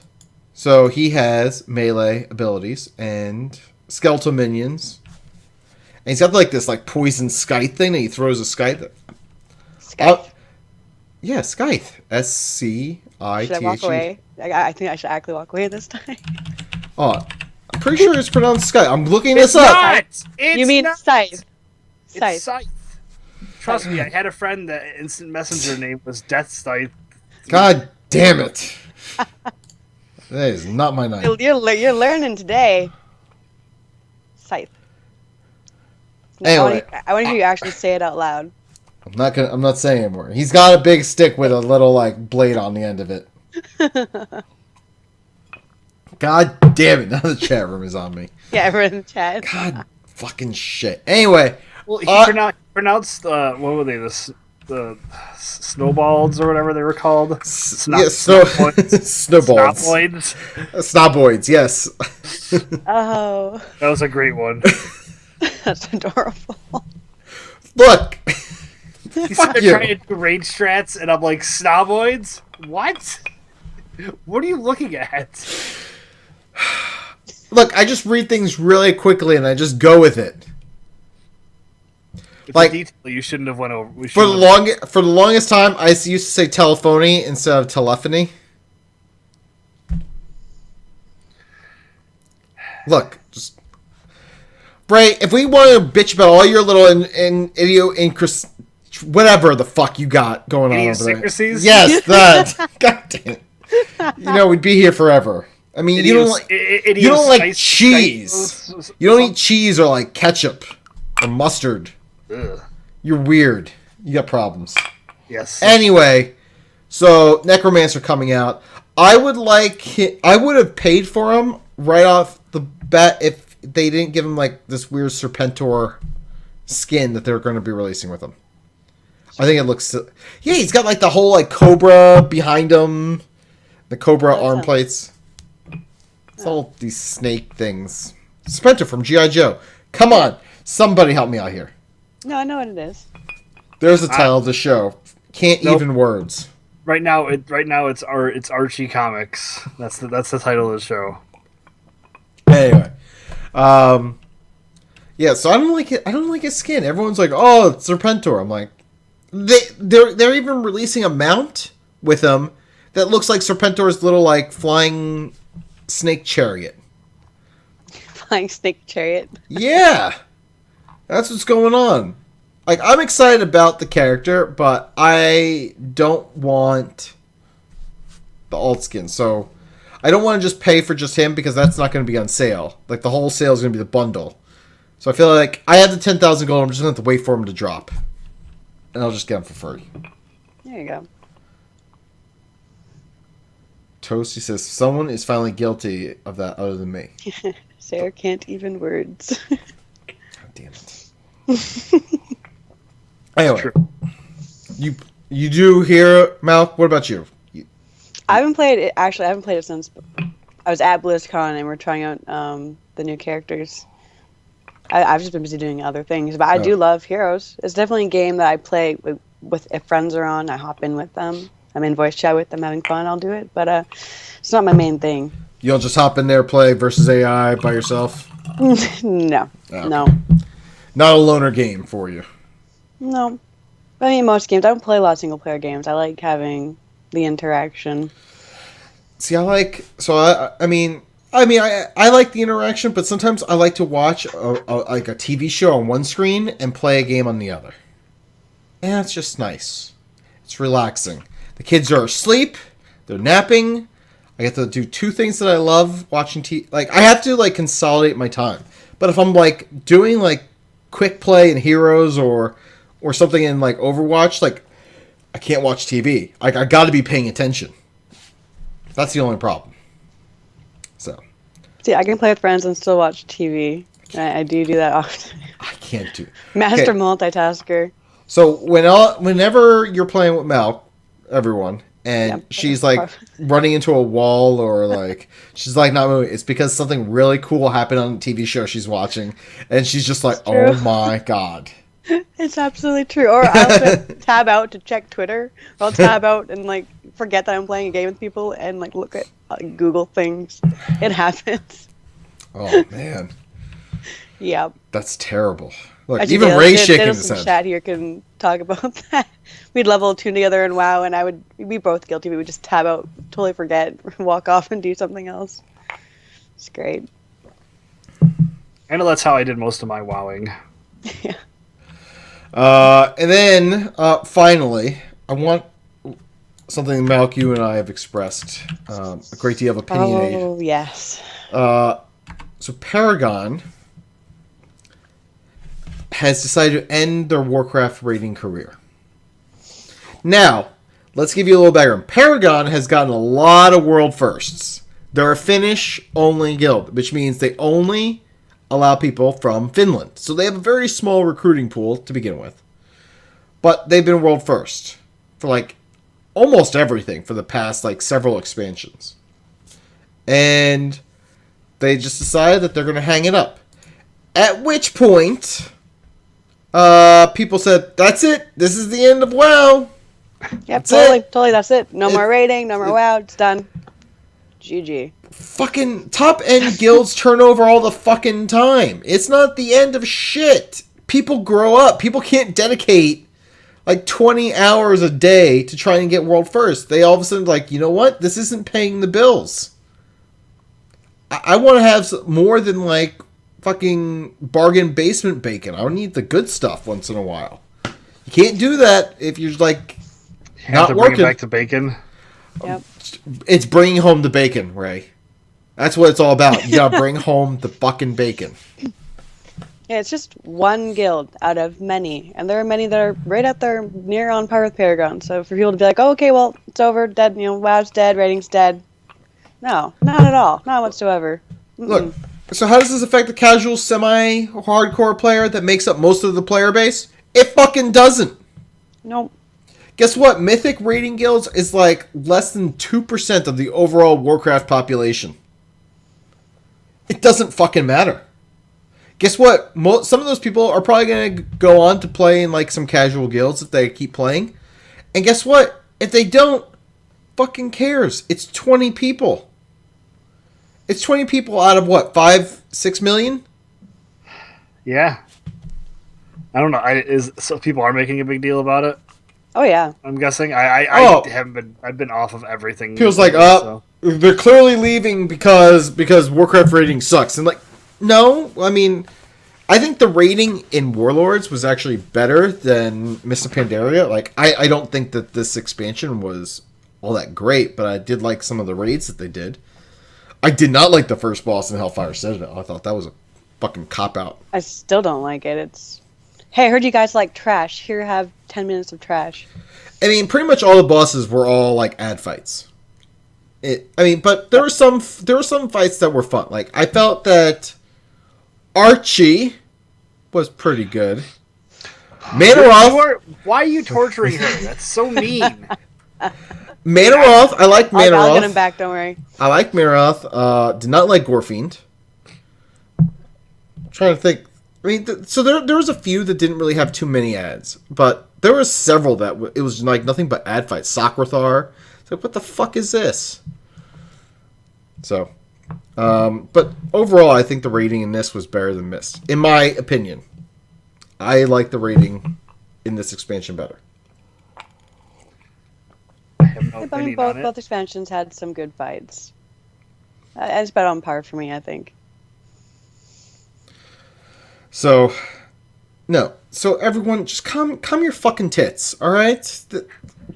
so he has melee abilities and skeletal minions, and he's got like this like poison scythe thing that he throws a scythe. Scythe. Yeah, scythe. SCITHE. Should I walk away? I think I should actually walk away this time. Oh, I'm pretty sure it's pronounced scythe. I'm looking this up. You mean scythe? It's Scythe. Trust me, I had a friend that instant messenger name was Death Scythe. God damn it. That is not my night. You're learning today. Scythe. Anyway, I want to hear you actually say it out loud. I'm not saying anymore. He's got a big stick with a little like blade on the end of it. God damn it! Now the chat room is on me. Yeah, everyone in the chat. God fucking shit. Anyway, well, he pronounced what were they? The snowballs or whatever they were called. Snowballs. Snoboids. Yes. Oh. That was a great one. That's adorable. Look. He's trying to do range strats, and I'm like, snoboids? What? What are you looking at? Look, I just read things really quickly, and I just go with it. It's like a detail you shouldn't have went over. For the longest time, I used to say telephony instead of telephony. Look, just Bray, if we want to bitch about all your little whatever the fuck you got going on over there. Yes, that. God damn it. You know, we'd be here forever. I mean, you don't like cheese. You don't eat cheese or like ketchup or mustard. Ugh. You're weird. You got problems. Yes. Anyway, so Necromancer coming out. I would have paid for him right off the bat if they didn't give him like this weird Serpentor skin that they're going to be releasing with him. I think it looks... Yeah, he's got like the whole like Cobra behind him. The Cobra arm plates. It's all these snake things. Serpentor from G.I. Joe. Come on. Somebody help me out here. No, I know what it is. There's the title of the show. Can't even words. Right now it's Archie Comics. That's the title of the show. Anyway. Yeah, so I don't like it. I don't like his skin. Everyone's like, "Oh, it's Serpentor." I'm like, they're even releasing a mount with him that looks like Serpentor's little like flying snake chariot. Flying snake chariot. Yeah, that's what's going on. Like, I'm excited about the character, but I don't want the alt skin. So I don't want to just pay for just him because that's not going to be on sale. Like, the whole sale is going to be the bundle. So I feel like I have the 10,000 gold. I'm just going to have to wait for him to drop. And I'll just get him for free. There you go. Toasty says, someone is finally guilty of that other than me. Sarah can't even words. God damn it. Anyway. You do hear, Malk? What about you? I haven't played it. Actually, I haven't played it since I was at BlizzCon and we're trying out the new characters. I've just been busy doing other things, but I do love Heroes. It's definitely a game that I play with if friends are on. I hop in with them. I'm in voice chat with them, having fun. I'll do it, but it's not my main thing. You'll just hop in there, play versus AI by yourself? No, no. Not a loner game for you. No, I mean most games. I don't play a lot of single player games. I like having the interaction. See, I like the interaction, but sometimes I like to watch like a TV show on one screen and play a game on the other. And that's just nice. It's relaxing. The kids are asleep. They're napping. I get to do two things that I love watching TV. Like, I have to like consolidate my time. But if I'm like doing like quick play in Heroes or something in like Overwatch, like I can't watch TV. Like, I got to be paying attention. That's the only problem. So. See, I can play with friends and still watch TV. I do that often. I can't do. Master multitasker. So whenever you're playing with Malk, everyone, and she's like running into a wall or like she's like not moving, it's because something really cool happened on the TV show she's watching, and she's just like, "Oh my god." It's absolutely true. Or I'll tab out to check Twitter. Or I'll tab out and like forget that I'm playing a game with people and like look at Google things. It happens. Oh man. Yeah. That's terrible. Look, even Ray's shaking his head. Chat here can talk about that. We'd level 2 together in WoW, and we'd be both guilty. We would just tab out, totally forget, walk off and do something else. It's great. I know that's how I did most of my wowing. Yeah. And then finally, I want something Malk, you and I have expressed a great deal of opinion. Oh, yes. So Paragon has decided to end their Warcraft raiding career. Now, let's give you a little background. Paragon has gotten a lot of world firsts. They're a Finnish-only guild, which means they only allow people from Finland. So they have a very small recruiting pool to begin with. But they've been world first for like almost everything for the past like several expansions. And they just decided that they're going to hang it up. At which point, people said, that's it. This is the end of WoW. Yep, totally, that's it. No more raiding, no more WoW, it's done. GG. Fucking top-end guilds turn over all the fucking time. It's not the end of shit. People grow up. People can't dedicate like 20 hours a day to try and get world first. They all of a sudden like, you know what? This isn't paying the bills. I want to have more than like fucking bargain basement bacon. I need the good stuff once in a while. You can't do that if you're like not working. Bring it back to bacon. Yep. It's bringing home the bacon, Ray. That's what it's all about. You gotta bring home the fucking bacon. Yeah, it's just one guild out of many, and there are many that are right up there, near on par with Paragon. So for people to be like, "Oh, okay, well, it's over, dead. You know, WoW's dead, rating's dead." No, not at all, not whatsoever. Look, so how does this affect the casual, semi-hardcore player that makes up most of the player base? It fucking doesn't. Nope. Guess what? Mythic raiding guilds is like less than 2% of the overall Warcraft population. It doesn't fucking matter. Guess what? Some of those people are probably going to go on to play in like some casual guilds if they keep playing. And guess what? If they don't, fucking cares. It's 20 people. It's 20 people out of what? 5-6 million? Yeah. I don't know. So people are making a big deal about it. Oh yeah. I'm guessing. I haven't been. I've been off of everything. Feels like they're clearly leaving because Warcraft raiding sucks. And like, no, I mean, I think the raiding in Warlords was actually better than Mists of Pandaria. Like, I don't think that this expansion was all that great, but I did like some of the raids that they did. I did not like the first boss in Hellfire Citadel. I thought that was a fucking cop-out. I still don't like it. It's, hey, I heard you guys like trash. Here, have 10 minutes of trash. I mean, pretty much all the bosses were all like ad fights. But there were some fights that were fun. Like, I felt that Archy was pretty good. Manaroth. Why are you torturing her? That's so mean. Manaroth. I like Manaroth. I'll get him back. Don't worry. I like Manaroth. Did not like Gorefiend. I'm trying to think. I mean, so there was a few that didn't really have too many ads, but there were several that it was like nothing but ad fights. Sakrathar. It's like, what the fuck is this? So, but overall, I think the rating in this was better than Mist, in my opinion. I like the rating in this expansion better. I have no opinion on it. Both expansions had some good fights. It's about on par for me, I think. So, no. So everyone, just calm your fucking tits, all right?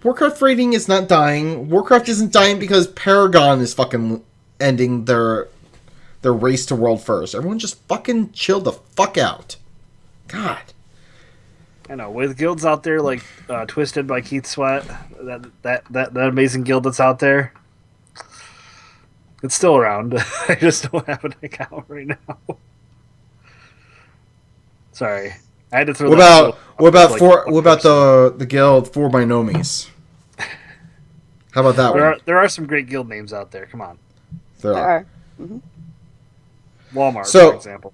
Warcraft raiding is not dying. Warcraft isn't dying because Paragon is fucking ending their race to world first. Everyone just fucking chill the fuck out. God. I know, with guilds out there like Twisted by Keith Sweat, that amazing guild that's out there, it's still around. I just don't have an account right now. Sorry, I had to throw. What about the guild For My Nomies? How about that one? There are some great guild names out there. Come on. There are. Mm-hmm. Walmart, for example.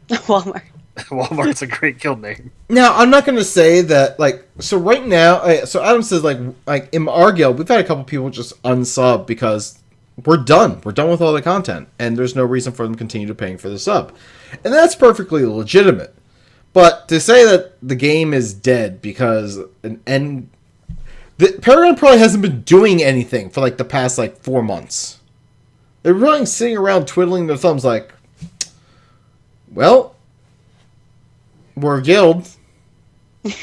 Walmart's a great guild name. Now, I'm not going to say that, like, so right now, so Adam says, like in our guild, we've had a couple people just unsub because we're done. We're done with all the content, and there's no reason for them to continue paying for the sub. And that's perfectly legitimate. But to say that the game is dead because Paragon probably hasn't been doing anything for, like, the past, 4 months. They're really sitting around twiddling their thumbs like, well, we're a guild.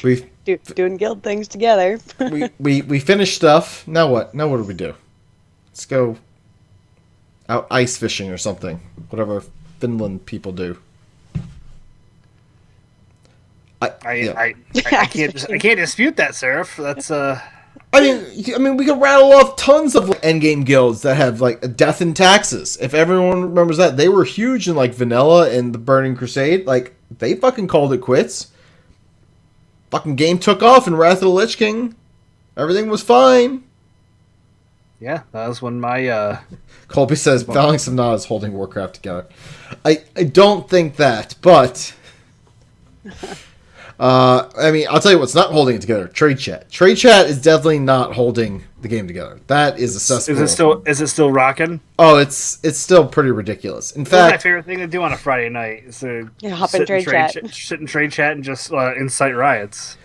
We doing guild things together. we finished stuff. Now what? Now what do we do? Let's go out ice fishing or something. Whatever Finland people do. I can't dispute that, Seraph. That's I mean, we could rattle off tons of endgame guilds that have like death and taxes. If everyone remembers that, they were huge in like Vanilla and the Burning Crusade. Like they fucking called it quits. Fucking game took off in Wrath of the Lich King. Everything was fine. Yeah, that was when my Colby says Phalanx of Nod is holding Warcraft together. I don't think that, but I mean, I'll tell you what's not holding it together. Trade chat. Trade chat is definitely not holding the game together. That is a cesspool. Is it still rocking? Oh, it's still pretty ridiculous. In That's my fact, favorite thing to do on a Friday night is to hop in trade chat. sit in trade chat and just incite riots.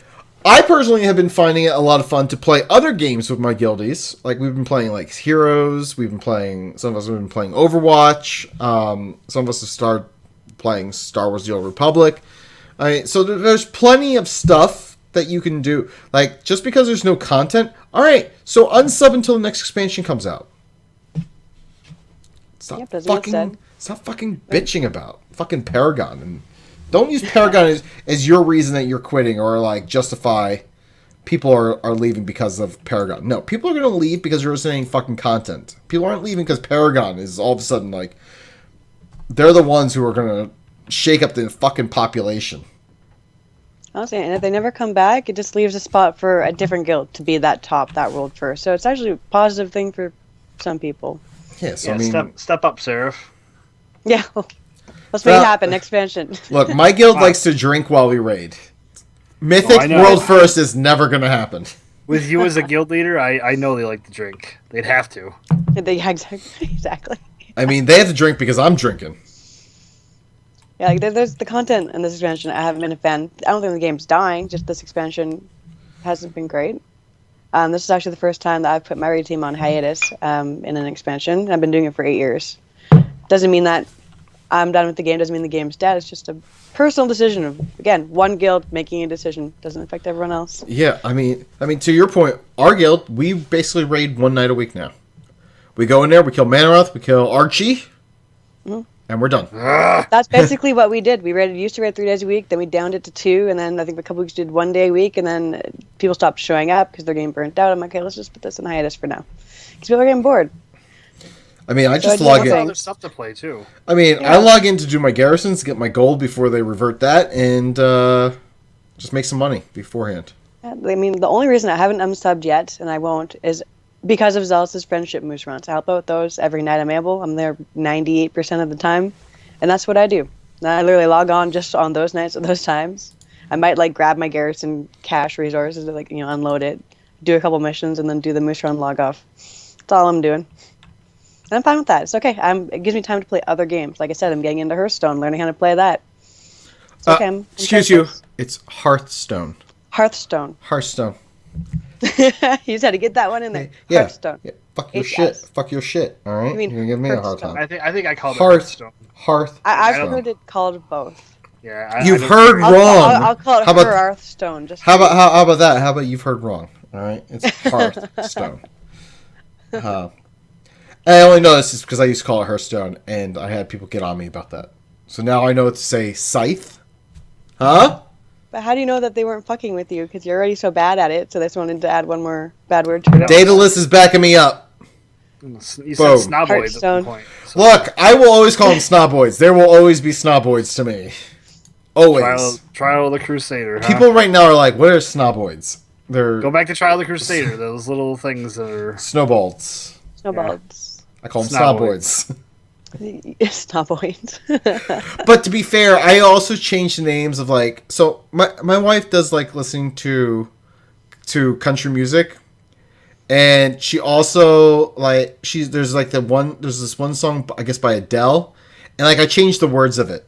I personally have been finding it a lot of fun to play other games with my guildies. Like we've been playing like Heroes. Some of us have been playing Overwatch. Some of us have started playing Star Wars: The Old Republic. So there's plenty of stuff that you can do. Like, just because there's no content, alright, so unsub until the next expansion comes out. Stop fucking bitching about fucking Paragon. And don't use Paragon as your reason that you're quitting or, like, justify people are leaving because of Paragon. No, people are going to leave because you're saying fucking content. People aren't leaving because Paragon is all of a sudden, like, they're the ones who are going to shake up the fucking population. Honestly, and if they never come back, it just leaves a spot for a different guild to be that world first. So it's actually a positive thing for some people. Yeah, so I mean, step up, Seraph. Yeah, let's make it happen. Next expansion. Look, my guild likes to drink while we raid. Mythic world first is never going to happen. With you as a guild leader, I know they like to drink. They'd have to. Exactly. I mean, they have to drink because I'm drinking. Yeah, like there's the content in this expansion. I haven't been a fan. I don't think the game's dying. Just this expansion hasn't been great. This is actually the first time that I've put my raid team on hiatus in an expansion. I've been doing it for 8 years. Doesn't mean that I'm done with the game. Doesn't mean the game's dead. It's just a personal decision of, again, one guild making a decision. Doesn't affect everyone else. Yeah, I mean, to your point, our guild, we basically raid one night a week now. We go in there, we kill Manaroth, we kill Archy, and we're done. That's basically what we did. We used to raid 3 days a week, then we downed it to 2, and then I think a couple weeks did 1 day a week, and then people stopped showing up because they're getting burnt out. I'm like, okay, let's just put this in hiatus for now. Because people are getting bored. I mean, I just log in. Other stuff to play too. I mean, yeah. I log in to do my garrisons, get my gold before they revert that, and just make some money beforehand. Yeah, I mean, the only reason I haven't unsubbed yet, and I won't, is because of Zealous' friendship moose runs. I help out with those every night I'm able. I'm there 98% of the time, and that's what I do. And I literally log on just on those nights at those times. I might like grab my garrison cash resources to unload it, do a couple missions, and then do the moose run log off. That's all I'm doing. And I'm fine with that. It's okay. It gives me time to play other games. Like I said, I'm getting into Hearthstone, learning how to play that. It's okay. Excuse you. It's Hearthstone. Hearthstone. You just had to get that one in there. Yeah. Hearthstone. Yeah. Fuck your shit. Fuck your shit. All right. I mean, you're gonna give me a hard time. I think I called it Hearthstone. I've heard it called both. Yeah. You've heard wrong. I'll call it Hearthstone. How about that? How about you've heard wrong? All right. It's Hearthstone. I only know this is because I used to call it Hearthstone, and I had people get on me about that. So now I know what to say. Scythe? Huh? But how do you know that they weren't fucking with you? Because you're already so bad at it, so they just wanted to add one more bad word to it. Daedalus is backing me up. You said snoboids at the point. So. Look, I will always call them snoboids. There will always be snoboids to me. Always. Trial of the Crusader. Huh? People right now are like, what are snoboids? They're Go back to Trial of the Crusader. Those little things that are... Snowballs. I call them snoboids. Snoboids. But to be fair, I also changed the names of so my wife does listening to country music, and she also there's this one song I guess by Adele, and I changed the words of it,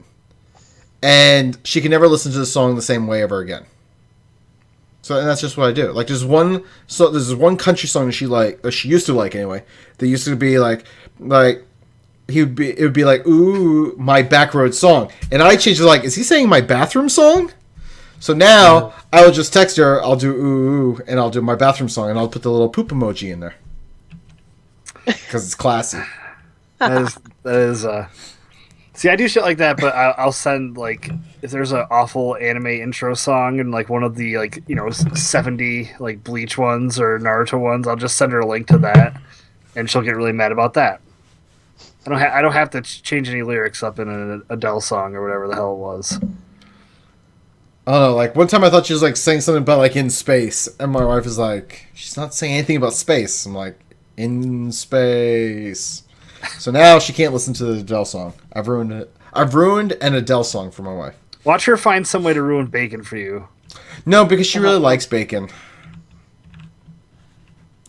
and she can never listen to the song the same way ever again. So, and that's just what I do. There's one country song that she used to like anyway. That used to be it would be like, ooh, my backroad song. And I changed it is he saying my bathroom song? So now I will just text her. I'll do ooh, and I'll do my bathroom song, and I'll put the little poop emoji in there because it's classy. That is. See, I do shit like that, but I'll send like if there's an awful anime intro song and like one of the 70 like Bleach ones or Naruto ones, I'll just send her a link to that, and she'll get really mad about that. I don't have to change any lyrics up in an Adele song or whatever the hell it was. I don't know, like one time I thought she was like saying something about like in space, and my wife is like, she's not saying anything about space. I'm like, in space. So now she can't listen to the Adele song. I've ruined it. I've ruined an Adele song for my wife. Watch her find some way to ruin bacon for you. No, because she really likes bacon.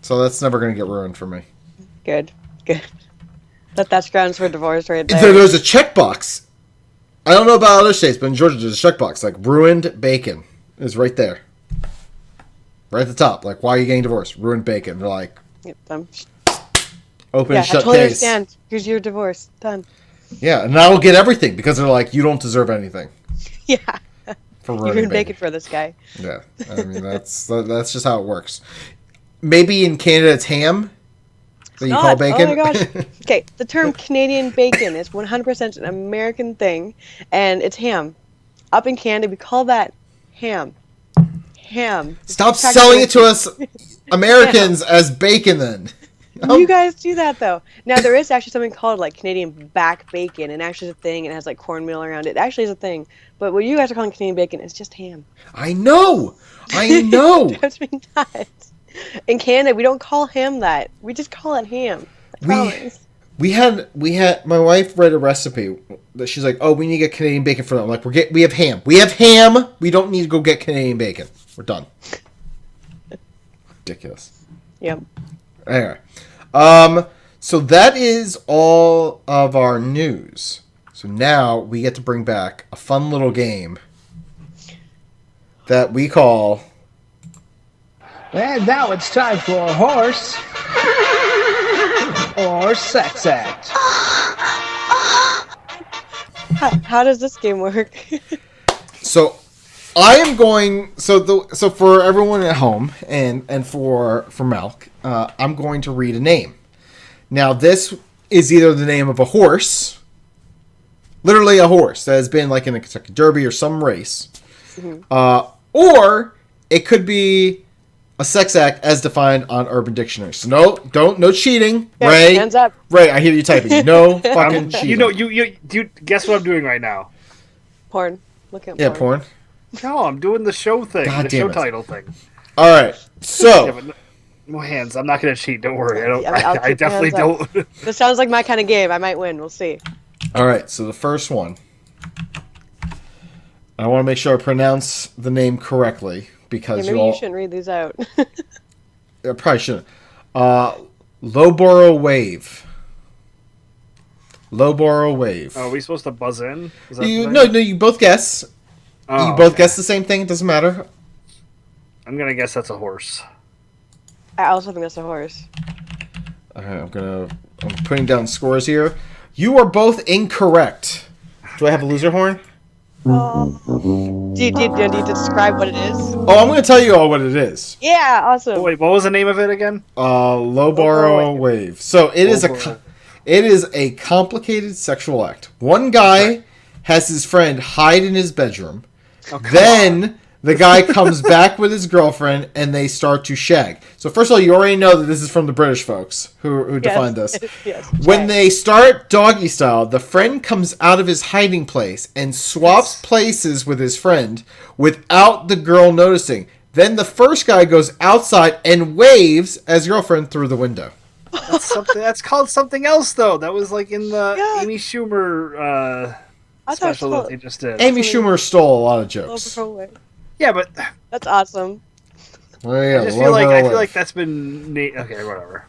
So that's never going to get ruined for me. Good. That's grounds for divorce right there. There's a checkbox. I don't know about other states, but in Georgia there's a checkbox. Like, ruined bacon is right there. Right at the top. Like, why are you getting divorced? Ruined bacon. They're like... Yep, Open and shut I totally case. understand. Here's your divorce. Done. Yeah, and I will get everything because they're like, you don't deserve anything. Yeah. For You ruining can bacon for this guy. Yeah, I mean that's just how it works. Maybe in Canada it's ham that you call bacon. Oh my gosh. Okay, the term Canadian bacon is 100% an American thing, and it's ham. Up in Canada, we call that ham. Ham. Stop selling it to us Americans as bacon then. You guys do that though. Now there is actually something called like Canadian back bacon, and actually it's a thing, and it has like cornmeal around it. It actually is a thing. But what you guys are calling Canadian bacon is just ham. I know. It drives me nuts. In Canada, we don't call ham that. We just call it ham. I promise. We had my wife read a recipe that she's like, oh, we need to get Canadian bacon for that. I'm like, we have ham. We have ham. We don't need to go get Canadian bacon. We're done. Ridiculous. Yep. Anyway, so that is all of our news. So now we get to bring back a fun little game that we call... And now it's time for a horse or sex act. How does this game work? So I am going. So for everyone at home and for Malk, I'm going to read a name. Now this is either the name of a horse, literally a horse that has been like in a Kentucky Derby or some race, or it could be a sex act as defined on Urban Dictionary. So no cheating, Yeah, Ray. hands up. Ray, I hear you typing. No fucking cheating. You guess what I'm doing right now? Porn. Look at porn. No, I'm doing the show thing, God the damn show it. title thing. All right, so Yeah, but no hands. I'm not gonna cheat. Don't worry. I don't. Yeah, I'll I keep my definitely hands up. don't. This sounds like my kind of game. I might win. We'll see. all right. So the first one, I want to make sure I pronounce the name correctly because Maybe you shouldn't read these out. I probably shouldn't. Lowborough Wave. Lowborough Wave. Oh, are we supposed to buzz in? Is that the You, thing? no, you both guess. Oh, you both okay. guess the same thing. It doesn't matter. I'm gonna guess that's a horse. I also think that's a horse. All right, I'm putting down scores here. You are both incorrect. Do I have a loser horn? Do you describe what it is? Oh, I'm going to tell you all what it is. Yeah, awesome. Oh, wait, what was the name of it again? Lowborough Wave. So it is a complicated sexual act. One guy has his friend hide in his bedroom. Then the guy comes back with his girlfriend and they start to shag. So first of all, you already know that this is from the British folks who defined this. Yes, When they start doggy style, the friend comes out of his hiding place and swaps places with his friend without the girl noticing. Then the first guy goes outside and waves at his girlfriend through the window. That's something. That's called something else, though. That was like in the Amy Schumer special that they just did. Amy Schumer stole a lot of jokes. Yeah, but that's awesome. Well, yeah, I just feel like that's been okay. Whatever.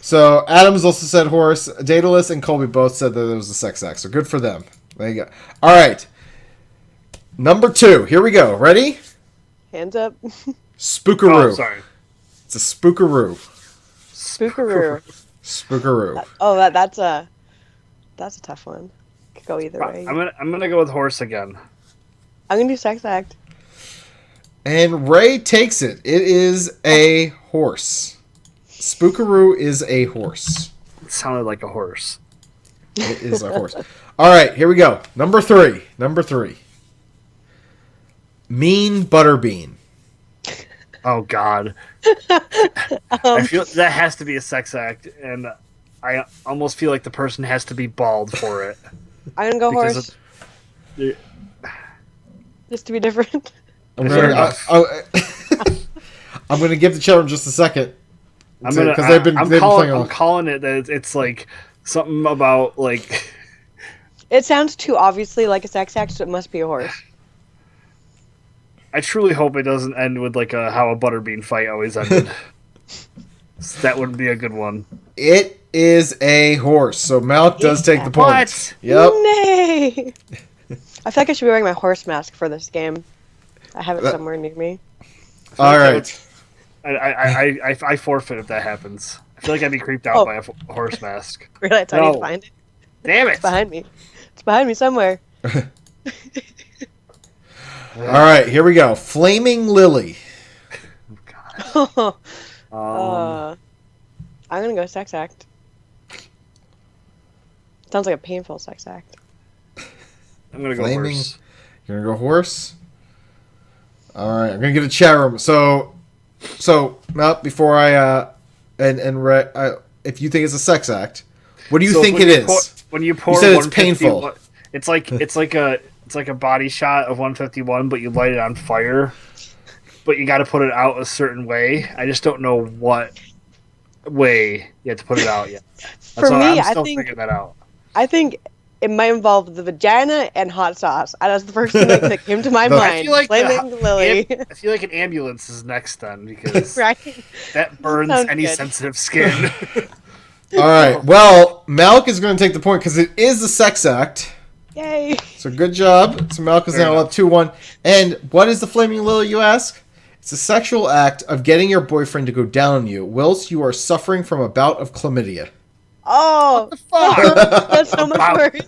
So Adams also said horse. Daedalus and Colby both said that it was a sex act. So good for them. There you go. All right. Number 2. Here we go. Ready? Hands up. Spookaroo. Oh, sorry. It's a spookaroo. Spookaroo. Spookaroo. That's a tough one. Could go either way. I'm gonna go with horse again. I'm gonna do sex act. And Ray takes it. It is a horse. Spookaroo is a horse. It sounded like a horse. It is a horse. All right, here we go. Number three. Mean Butterbean. Oh God. I feel that has to be a sex act, and I almost feel like the person has to be bald for it. I'm gonna go horse. Just to be different. I'm gonna give the children just a second. Because they've been playing along. I'm calling it that it's like something about like. It sounds too obviously like a sex act, so it must be a horse. I truly hope it doesn't end with like how a Butterbean fight always ended. That would be a good one. It is a horse, so Malk does take the point. What? Yep. Nay. I feel like I should be wearing my horse mask for this game. I have it somewhere near me. All right. I forfeit if that happens. I feel like I'd be creeped out by a horse mask. Really? I need to find it. Damn it! It's behind me. It's behind me somewhere. All right, here we go. Flaming Lily. I'm gonna go sex act. Sounds like a painful sex act. I'm gonna go horse. You're gonna go horse. All right, I'm gonna get a chat room. So now before if you think it's a sex act, what do you think it is? When you pour, you said it's painful. It's like a body shot of 151, but you light it on fire. But you got to put it out a certain way. I just don't know what way you have to put it out yet. I'm still figuring that out. I think it might involve the vagina and hot sauce. That's the first thing that came to my mind. I feel like Lily. I feel like an ambulance is next then, because right? that burns any sensitive skin. All right. Well, Malk is going to take the point because it is a sex act. Yay! So good job. So Malk is now up 2-1. And what is the Flaming Lily, you ask? It's a sexual act of getting your boyfriend to go down on you whilst you are suffering from a bout of chlamydia. Oh, what the fuck? That's so much worse.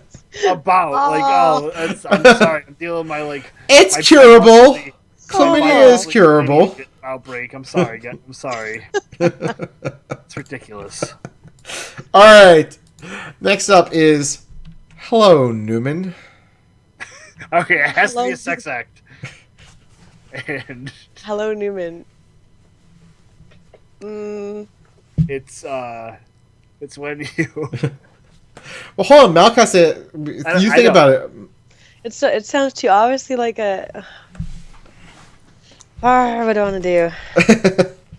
I'm sorry. I'm dealing with my It's curable. Chlamydia is curable. Outbreak. I'm sorry. I'm sorry. It's ridiculous. All right. Next up is Hello, Newman. Okay, it has to be a sex act. And Hello, Newman. It's when you. Well, hold on, Malk has to. You think about it. It sounds too obviously like a. What do I want to do?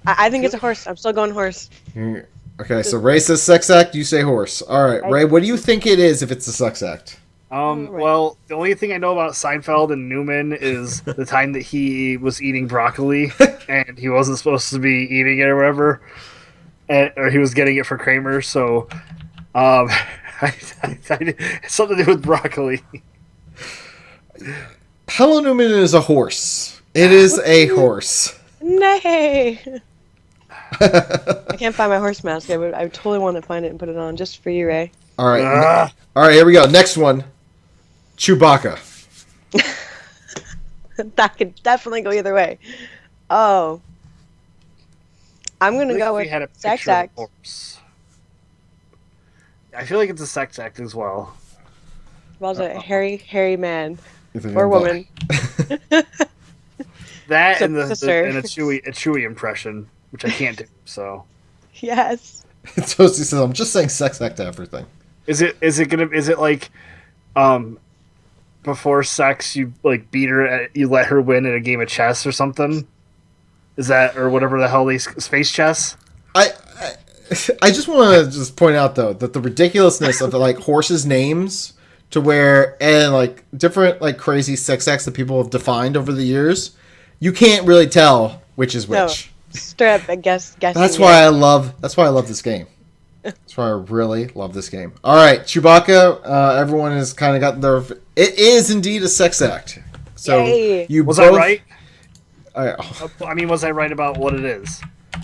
I think it's a horse. I'm still going horse. Okay, so Ray says sex act, you say horse. All right, Ray, what do you think it is if it's a sex act? Well, the only thing I know about Seinfeld and Newman is the time that he was eating broccoli and he wasn't supposed to be eating it or whatever, or he was getting it for Kramer. So, it's something to do with broccoli. Hello, Newman is a horse. It is a horse. Nay. I can't find my horse mask. I totally want to find it and put it on just for you, Ray. All right. All right, here we go. Next one. Chewbacca. That could definitely go either way. Oh. I'm going to go with sex act. I feel like it's a sex act as well. Well, a hairy man or woman. That and a Chewie impression, which I can't do. So. Yes. Toasty says, "I'm just saying sex act to everything." Is it like, before sex you like beat her, you let her win in a game of chess or something? Is that, or whatever the hell they space chess? I just want to just point out though that the ridiculousness of like horses' names to where and like different like crazy sex acts that people have defined over the years, you can't really tell which is which. No, straight up, I guess. That's why I love this game. That's why I really love this game. All right, Chewbacca. Everyone has kind of got their. It is indeed a sex act. So Yay. Was I right? I mean, was I right about what it is?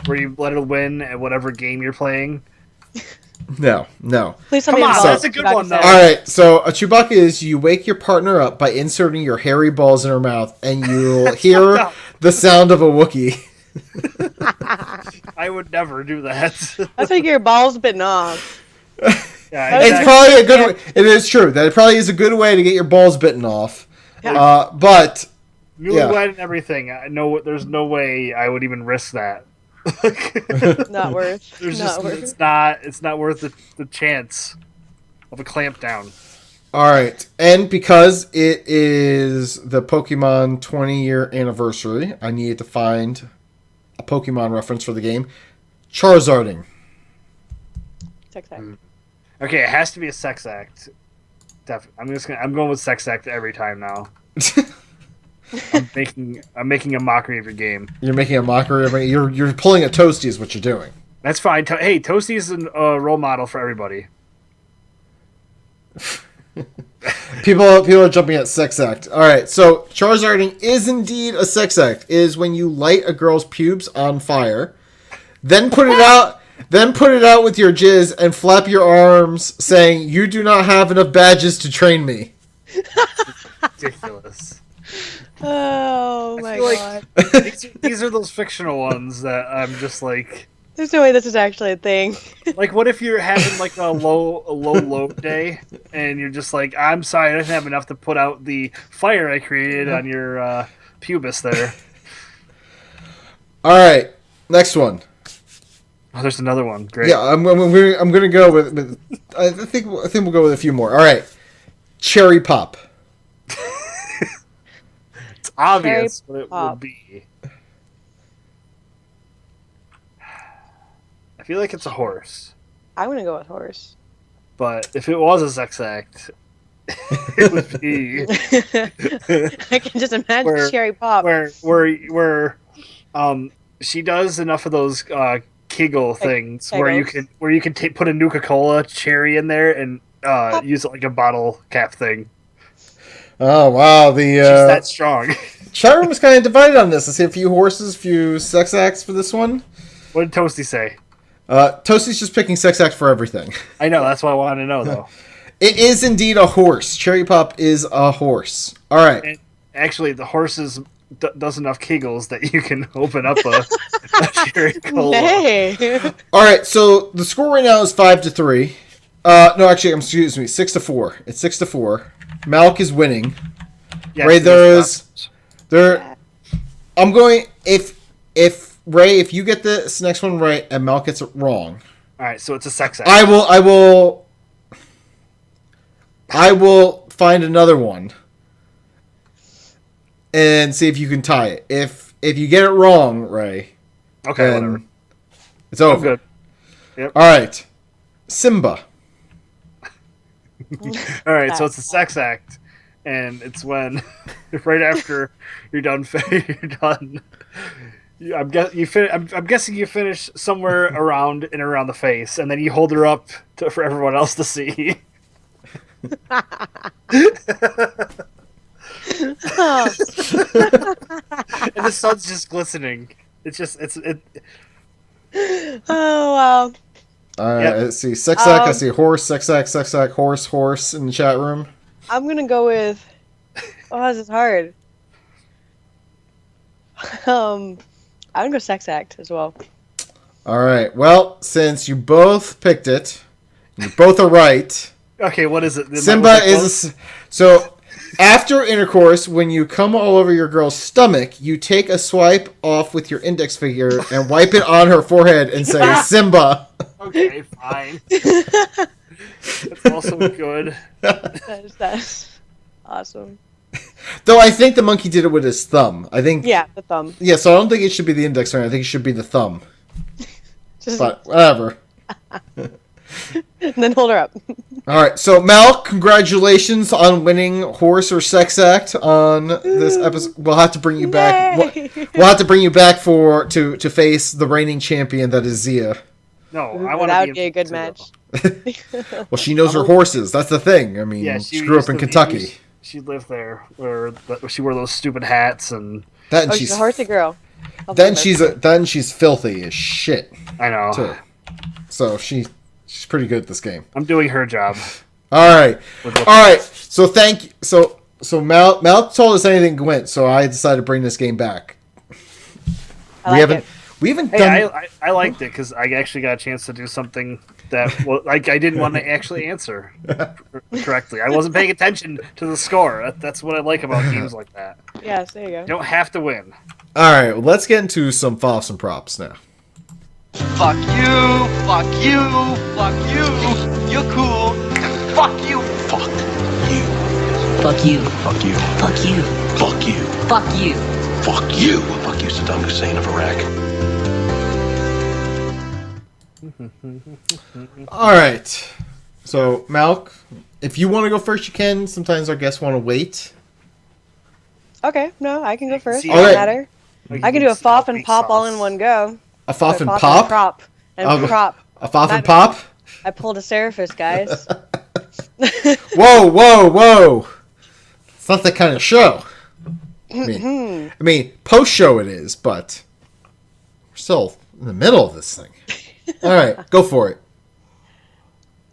Where you let her win at whatever game you're playing? No. Please tell Come me on, it's that's a good one, though. All right, so a Chewbacca is you wake your partner up by inserting your hairy balls in her mouth, and you'll hear the sound of a Wookiee. I would never do that. That's like your balls bitten off. Yeah, It's probably a good way. It is true that it probably is a good way to get your balls bitten off. Yeah. But newlywed and everything. I know there's no way I would even risk that. Not worth. It's not worth the chance of a clamp down. All right, and because it is the Pokemon 20-year anniversary, I needed to find a Pokemon reference for the game. Charizarding. Sex act. Okay, it has to be a sex act. I'm going with sex act every time now. I'm making a mockery of your game. You're making a mockery of it. You're pulling a Toasty is what you're doing. That's fine. Hey, Toasty's a role model for everybody. People are jumping at sex act. All right, so Charizarding is indeed a sex act. It is when you light a girl's pubes on fire, then put it out with your jizz and flap your arms, saying, "You do not have enough badges to train me." Ridiculous. Oh my god. These are those fictional ones that I'm just like. There's no way this is actually a thing. Like, what if you're having like a low load day, and you're just like, I'm sorry, I didn't have enough to put out the fire I created on your pubis there. All right, next one. Oh, there's another one. Great. Yeah, I'm gonna go with. I think we'll go with a few more. All right, cherry pop. It's obvious what it would be. I feel like it's a horse. I'm gonna go with horse. But if it was a sex act, it would be. I can just imagine cherry pop. Where she does enough of those Kegel things where you can put a Nuka-Cola cherry in there and use it like a bottle cap thing. Oh wow, She's that strong. Chat room is kind of divided on this. I see a few horses, a few sex acts for this one. What did Toasty say? Toasty's just picking sex act for everything. I know, that's what I wanted to know, though. It is indeed a horse. Cherry Pop is a horse. All right. And actually, the horses does enough Kegels that you can open up a cherry cola. Hey. All right, so the score right now is 5-3. No, actually, excuse me, 6-4. It's 6-4. Malk is winning. Yes, Ray, I'm going Ray, if you get this next one right and Malk gets it wrong. All right, so it's a sex act. I will find another one and see if you can tie it. If you get it wrong, Ray, okay, whatever. It's over. Good. Yep. All right, Simba. All right, so it's a sex act, and it's when right after you're done. I'm guessing you finish somewhere around the face, and then you hold her up for everyone else to see. And the sun's just glistening. Oh wow. All right, let's see. Sex act. I see horse. Sex act. Horse in the chat room. I'm gonna go with. Oh, this is hard. I'm gonna go sex act as well. All right. Well, since you both picked it, you both are right. Okay, what is it? Simba is so. After intercourse, when you come all over your girl's stomach, you take a swipe off with your index finger and wipe it on her forehead and say Simba. Okay, fine. That's also good. That's awesome. Though I think the monkey did it with his thumb. I think. Yeah, the thumb. Yeah, so I don't think it should be the index finger. I think it should be the thumb. But whatever. And then hold her up. All right, so Mal, congratulations on winning horse or sex act on this episode. We'll have to bring you back. We'll have to bring you back to face the reigning champion that is Zia. No, I want to be a good match. Well, she knows her horses. That's the thing. I mean, she grew up in Kentucky. She lived there where she wore those stupid hats and. She's a horsey girl. Then she's filthy as shit. I know. Too. So she's She's pretty good at this game. I'm doing her job. All right. So thank you. So Mal told us anything went, so I decided to bring this game back. We haven't done. I liked it because I actually got a chance to do something that I didn't want to actually answer correctly. I wasn't paying attention to the score. That's what I like about games like that. Yes, there you go. You don't have to win. All right, well, let's get into some FOFs and props now. Fuck you, fuck you, fuck you. You're cool. Fuck you. Fuck you. Fuck you. Fuck you. Fuck you. Fuck you. Fuck you. Fuck you. Fuck you, Saddam Hussein of Iraq. All right. So, Malk, if you want to go first, you can. Sometimes our guests want to wait. Okay, no, I can go first. All Doesn't right. matter. I can do a FOF and pop all in one go. A FOF and FOF pop? Prop. And prop. A FOF and pop? I pulled a Seraphis, guys. Whoa. It's not that kind of show. I mean, post-show it is, but we're still in the middle of this thing. All right, go for it.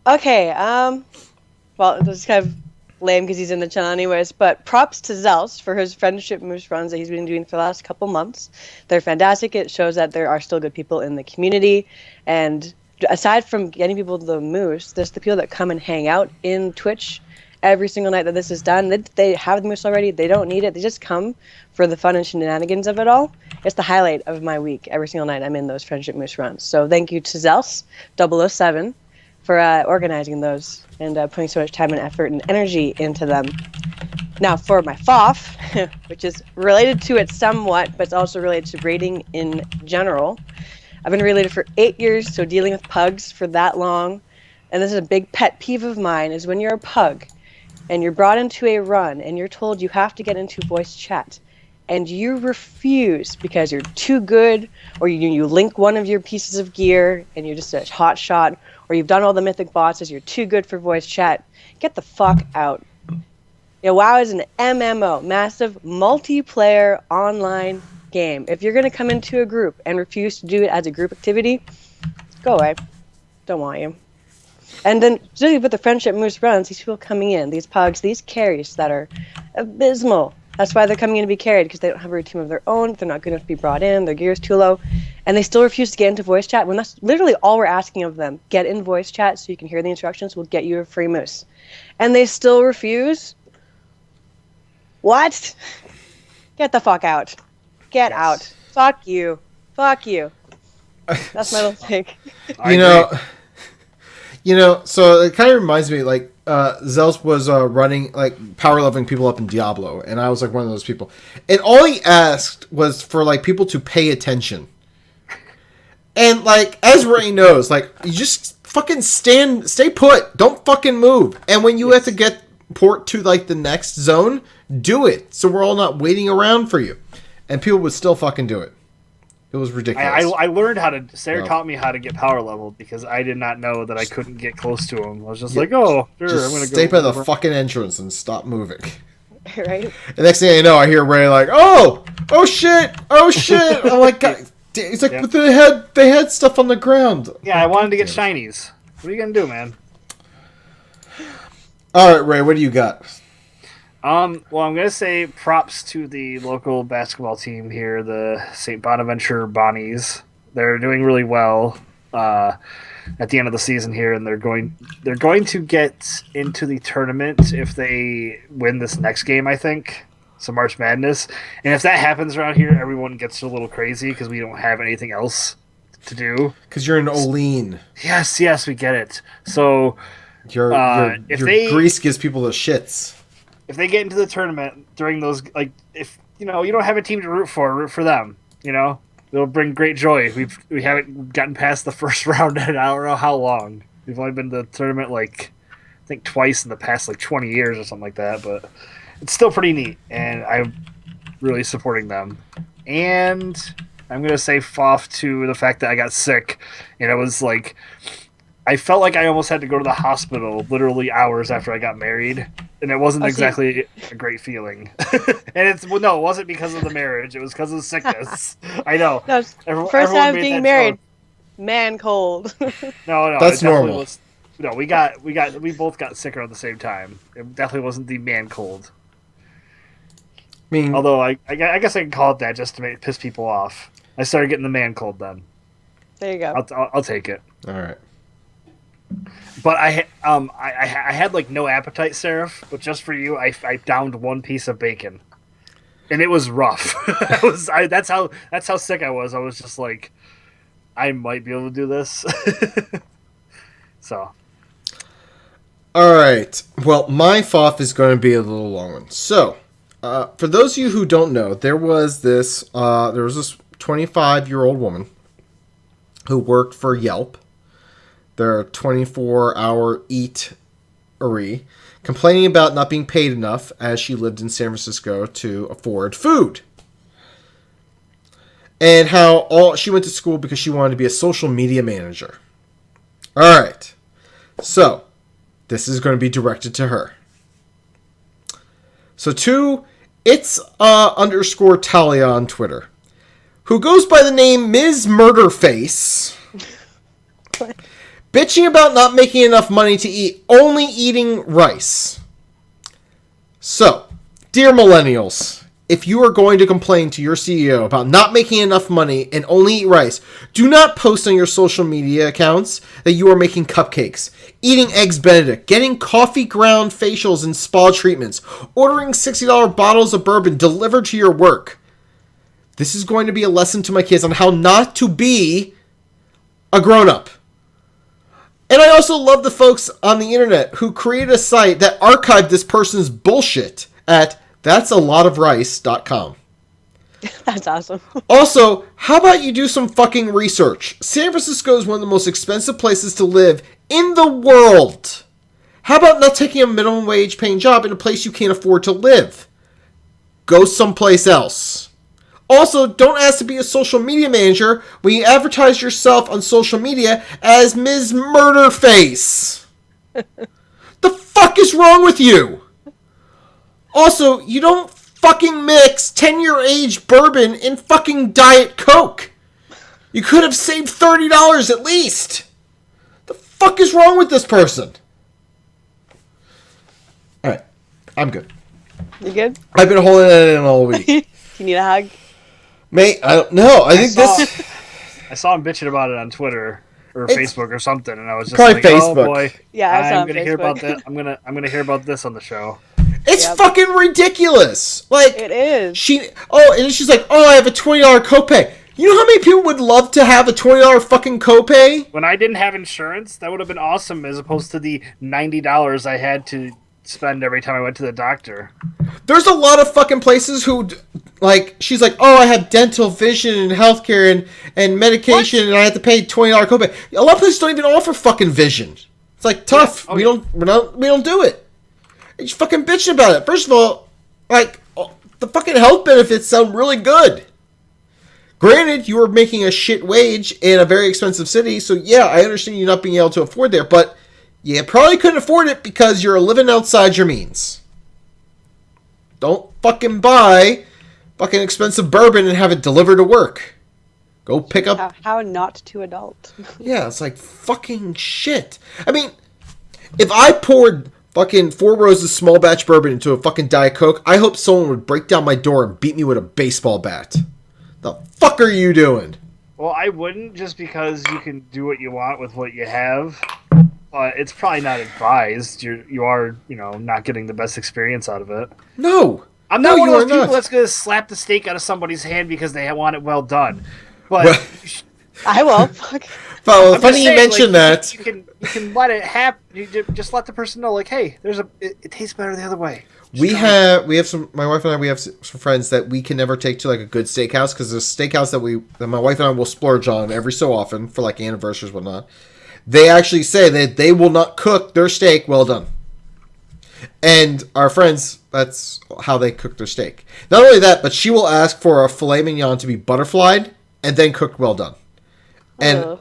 Okay, well, this is kind of lame because he's in the channel anyways, but props to Zels for his friendship moose runs that he's been doing for the last couple months. They're fantastic. It shows that there are still good people in the community, and aside from getting people to the moose, there's the people that come and hang out in Twitch every single night that this is done. They have the moose already. They don't need it. They just come for the fun and shenanigans of it all. It's the highlight of my week. Every single night I'm in those friendship moose runs. So thank you to Zels 007 for organizing those and putting so much time and effort and energy into them. Now for my FOF, which is related to it somewhat, but it's also related to raiding in general. I've been related for 8 years, so dealing with pugs for that long, and this is a big pet peeve of mine, is when you're a pug and you're brought into a run and you're told you have to get into voice chat and you refuse because you're too good, or you link one of your pieces of gear and you're just a hot shot, or you've done all the mythic bosses, you're too good for voice chat, get the fuck out. WoW is an MMO, massive multiplayer online game. If you're going to come into a group and refuse to do it as a group activity, go away. Don't want you. And then, particularly with the friendship moose runs, these people coming in, these pugs, these carries that are abysmal. That's why they're coming in to be carried, because they don't have a team of their own, they're not good enough to be brought in, their gear is too low, and they still refuse to get into voice chat when that's literally all we're asking of them. Get in voice chat so you can hear the instructions, we'll get you a free moose. And they still refuse? What? Get the fuck out. Get out. Fuck you. Fuck you. That's my little take. So it kind of reminds me, like, Zels was running, like, power leveling people up in Diablo, and I was, like, one of those people. And all he asked was for, like, people to pay attention. And, like, as Ray knows, like, you just fucking stay put. Don't fucking move. And when you have to get port to, like, the next zone, do it. So we're all not waiting around for you. And people would still fucking do it. It was ridiculous. I learned how to. Sarah taught me how to get power level because I did not know that I couldn't get close to him. I was just like, oh, sure, I'm gonna stay go by the fucking entrance and stop moving. Right. The next thing I know, I hear Ray like, oh shit. I'm like, God. It's like, but they had stuff on the ground. Yeah, I wanted to get shinies. What are you gonna do, man? All right, Ray, what do you got? Well, I'm gonna say props to the local basketball team here, the St. Bonaventure Bonnies. They're doing really well at the end of the season here, and they're going to get into the tournament if they win this next game, I think. So March Madness, and if that happens around here, everyone gets a little crazy because we don't have anything else to do. Because you're an Olean. Yes, we get it. So your grease gives people the shits. If they get into the tournament during those, like, if you don't have a team to root for them. It'll bring great joy. We haven't gotten past the first round in I don't know how long. We've only been to the tournament like I think twice in the past like 20 years or something like that. But it's still pretty neat, and I'm really supporting them. And I'm gonna say FOF to the fact that I got sick, and it was like I felt like I almost had to go to the hospital literally hours after I got married. And it wasn't exactly a great feeling. And it wasn't because of the marriage. It was because of the sickness. I know. No, first time being married. Man cold. No, That's normal. No, we both got sick around the same time. It definitely wasn't the man cold. I mean, although I guess I can call it that just to piss people off. I started getting the man cold then. There you go. I'll take it. All right. But I had like no appetite, Seraph. But just for you, I downed one piece of bacon, and it was rough. That's how sick I was. I was just like, I might be able to do this. So. All right. Well, my FOF is going to be a little long one. So, for those of you who don't know, there was this 25-year-old woman who worked for Yelp, their 24-hour eatery, complaining about not being paid enough as she lived in San Francisco to afford food. And how she went to school because she wanted to be a social media manager. All right. So, this is going to be directed to her. So, to it's underscore Talia on Twitter, who goes by the name Ms. Murderface, bitching about not making enough money to eat, only eating rice. So, dear millennials, if you are going to complain to your CEO about not making enough money and only eat rice, do not post on your social media accounts that you are making cupcakes, eating Eggs Benedict, getting coffee ground facials and spa treatments, ordering $60 bottles of bourbon delivered to your work. This is going to be a lesson to my kids on how not to be a grown-up. And I also love the folks on the internet who created a site that archived this person's bullshit at that'salotofrice.com. That's awesome. Also, how about you do some fucking research? San Francisco is one of the most expensive places to live in the world. How about not taking a minimum wage paying job in a place you can't afford to live? Go someplace else. Also, don't ask to be a social media manager when you advertise yourself on social media as Ms. Murderface. The fuck is wrong with you? Also, you don't fucking mix 10-year aged bourbon in fucking Diet Coke. You could have saved $30 at least. The fuck is wrong with this person? Alright, I'm good. You good? I've been holding that in all week. You need a hug? Mate, I don't know. I saw him bitching about it on Twitter or Facebook or something, and I was just probably like, Facebook. "Oh boy, yeah, I'm gonna hear about that. I'm gonna hear about this on the show." It's fucking ridiculous. Like it is. And she's like, "Oh, I have a $20 copay." You know how many people would love to have a $20 fucking copay? When I didn't have insurance, that would have been awesome, as opposed to the $90 I had to spend every time I went to the doctor. There's a lot of fucking places who, like, she's like, "Oh, I have dental, vision, and healthcare and medication, and I have to pay $20 copay." A lot of places don't even offer fucking vision. It's like tough. Yeah. We don't do it. And she's fucking bitching about it. First of all, like, the fucking health benefits sound really good. Granted, you were making a shit wage in a very expensive city, so yeah, I understand you not being able to afford there, but you probably couldn't afford it because you're living outside your means. Don't fucking buy fucking expensive bourbon and have it delivered to work. Go pick up... How not to adult. Yeah, it's like fucking shit. I mean, if I poured fucking 4 Roses small batch bourbon into a fucking Diet Coke, I hope someone would break down my door and beat me with a baseball bat. The fuck are you doing? Well, I wouldn't, just because you can do what you want with what you have. But it's probably not advised. You are not getting the best experience out of it. No. I'm not one of those people that's going to slap the steak out of somebody's hand because they want it well done. But I will. Fuck. Well, funny you mention that. You can let it happen. You just let the person know, like, hey, it tastes better the other way. We have some. My wife and I. We have some friends that we can never take to like a good steakhouse because there's a steakhouse that my wife and I will splurge on every so often for like anniversaries and whatnot. They actually say that they will not cook their steak well done. And our friends, that's how they cook their steak. Not only that, but she will ask for a filet mignon to be butterflied and then cooked well done. And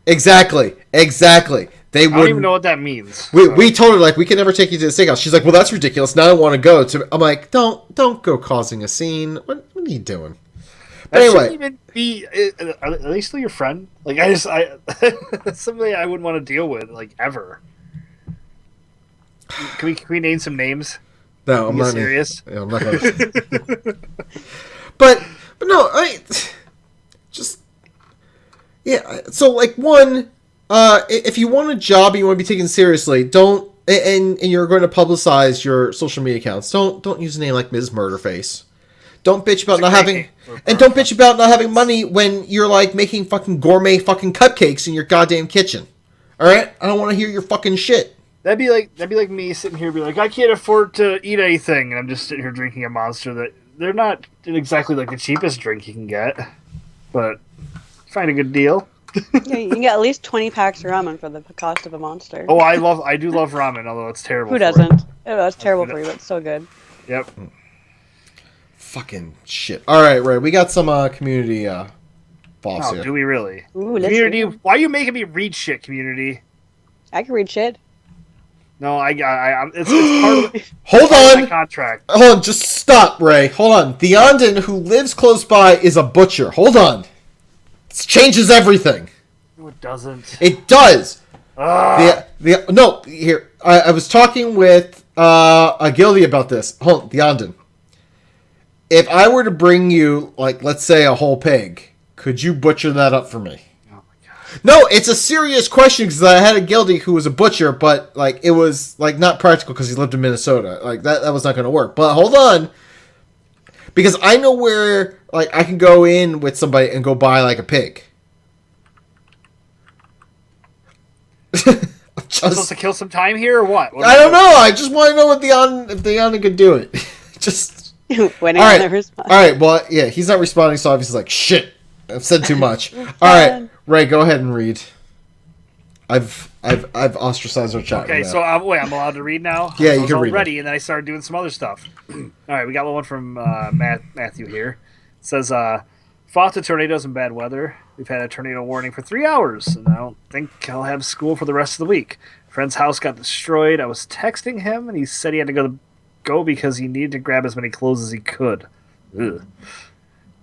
exactly. They I don't even know what that means. We told her, like, we can never take you to the steakhouse. She's like, well, that's ridiculous. Now I don't want to go. I'm like, don't go causing a scene. What are you doing? But That shouldn't anyway, even be. Are they still your friend? Like that's something I wouldn't want to deal with, like ever. Can we name some names? no, I'm You not serious. Yeah, I'm not gonna. but no, yeah. So like one, if you want a job and you want to be taken seriously, don't and you're going to publicize your social media accounts. Don't use a name like Ms. Murderface. Don't bitch about not having, and don't bitch about not having money when you're like making fucking gourmet fucking cupcakes in your goddamn kitchen. All right, I don't want to hear your fucking shit. That'd be like me sitting here, be like, I can't afford to eat anything, and I'm just sitting here drinking a Monster that they're not exactly like the cheapest drink you can get, but find a good deal. Yeah, you can get at least 20 packs of ramen for the cost of a Monster. Oh, I do love ramen, although it's terrible. Who for doesn't? you. Oh, it's terrible for you, but it's so good. Yep. Fucking shit. All right, Ray, we got some community boss here. Do we really? Ooh, Community, why are you making me read shit, Community? I can read shit. No, it's part of Hold part of on. my contract. Hold on, just stop, Ray. Hold on. The Ondin, who lives close by, is a butcher. Hold on. This changes everything. No, it doesn't. It does. No, here. I was talking with a guildie about this. Hold on, the Ondin. If I were to bring you, like, let's say a whole pig, could you butcher that up for me? Oh my god. No, it's a serious question because I had a guildie who was a butcher, but like it was like not practical because he lived in Minnesota. Like that was not going to work. But hold on, because I know where like I can go in with somebody and go buy like a pig. Supposed to kill some time here or what? I don't know. I just want to know what if the Ondin could do it. Just. When All I right. respond. All right. Well, yeah, he's not responding, so obviously like shit. I've said too much. All right, Ray, go ahead and read. I've ostracized our chat. Okay, so I'm allowed to read now. Yeah, I you was can all read. ready, and then I started doing some other stuff. All right, we got one from Matthew here. It says, fought the tornadoes and bad weather. We've had a tornado warning for 3 hours, and I don't think I'll have school for the rest of the week. Friend's house got destroyed. I was texting him, and he said he had to go because he needed to grab as many clothes as he could. Ugh.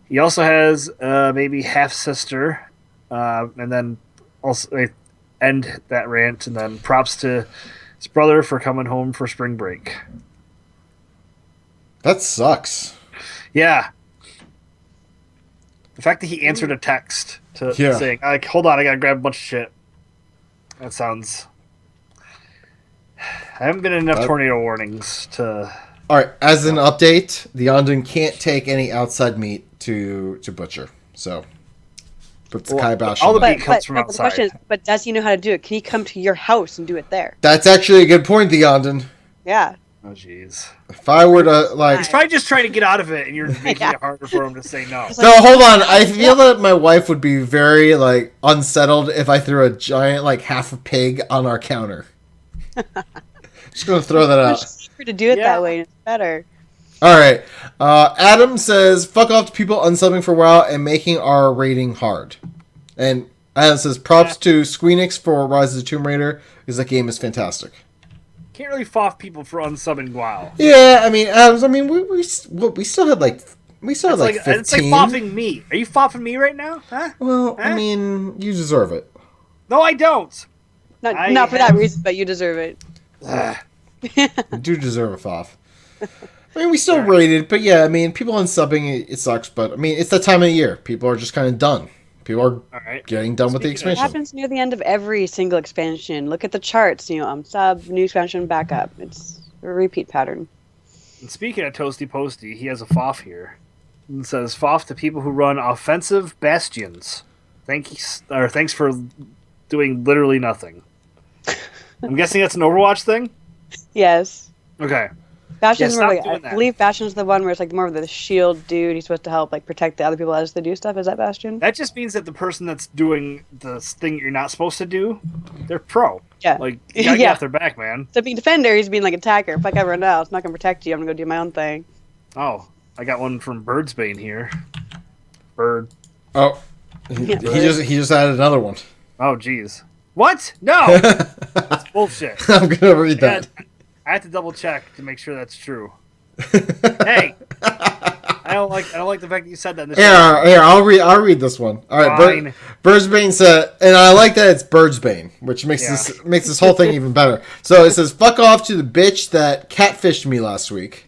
He also has maybe half sister, and then also end that rant, and then props to his brother for coming home for spring break. That sucks. Yeah. The fact that he answered a text to saying, like, hold on, I gotta grab a bunch of shit. That sounds... I haven't been in enough tornado warnings to... Alright, as an update, the Ondin can't take any outside meat to butcher. So, puts the kibosh all on the that. meat comes from The outside. question is, but does he know how to do it? Can he come to your house and do it there? That's actually a good point, the Ondin. Yeah. Oh, jeez. If I were to, like... He's probably just trying to get out of it, and you're making it harder for him to say no. No, hold on. I feel that my wife would be very, like, unsettled if I threw a giant, like, half a pig on our counter. Just gonna throw that out. It's cheaper to do it that way, and it's better. Alright. Adam says, fuck off to people unsubbing for WoW and making our rating hard. And Adam says, props to Squeenix for Rise of the Tomb Raider, because that game is fantastic. Can't really fault people for unsubbing WoW. Yeah, I mean, Adams, I mean, we still had, like... We still had, like, 15. It's like foffing me. Are you foffing me right now? Huh? Well, I mean, you deserve it. No, I don't. Not for that reason, but you deserve it. You do deserve a foff. I mean, we still rated, but yeah, I mean, people unsubbing, it sucks, but I mean, it's that time of year. People are just kind of done. People are getting done with the It expansion. happens near the end of every single expansion. Look at the charts, sub, new expansion, back up. It's a repeat pattern. And speaking of Toasty Posty, he has a foff here. It says, foff to people who run offensive bastions. Thanks for doing literally nothing. I'm guessing that's an Overwatch thing? Yes. Okay. Bastion's Yeah, more stop like, doing I that. believe Bastion's the one where it's like more of the shield dude. He's supposed to help like protect the other people as they do stuff. Is that Bastion? That just means that the person that's doing the thing you're not supposed to do, they're pro. Yeah. Like, you gotta get off their back, man. So being defender, he's being like attacker. Fuck everyone else. I'm not gonna protect you. I'm gonna go do my own thing. Oh, I got one from Birdsbane here. Bird. Oh, he just added another one. Oh, jeez. What? No! That's bullshit. I'm gonna read that. I have to double check to make sure that's true. Hey! don't like the fact that you said that. In the Here, I'll read this one. All right, Birdsbane said, and I like that it's Birdsbane, which makes this whole thing even better. So it says, "Fuck off to the bitch that catfished me last week.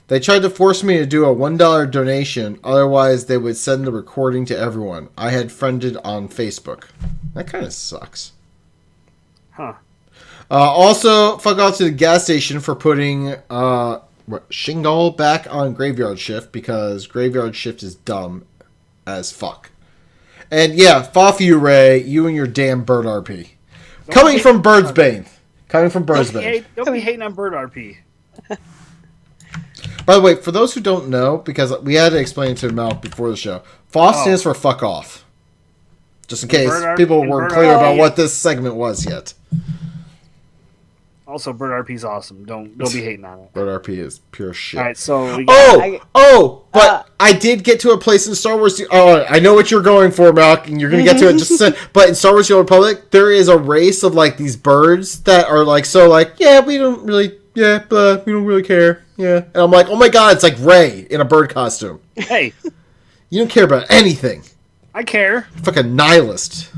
They tried to force me to do a $1 donation, otherwise they would send the recording to everyone I had friended on Facebook." That kind of sucks. Huh. Also, fuck off to the gas station for putting Shingle back on graveyard shift, because graveyard shift is dumb as fuck. And yeah, fuck you, Ray, you and your damn bird RP. Coming from Birdsbane. Don't be hating on bird RP. By the way, for those who don't know, because we had to explain it to Malk before the show, FOF stands for fuck off. Just in case people weren't clear about what this segment was yet. Also, bird RP is awesome. Don't be hating on it. Bird RP is pure shit. All right, so but I did get to a place in Star Wars. I know what you're going for, Malk, and you're going to get to it. But in Star Wars: The Old Republic, there is a race of like these birds that are like we don't really care. Yeah, and I'm like, oh my god, it's like Rey in a bird costume. Hey, you don't care about anything. I care. Fucking nihilist.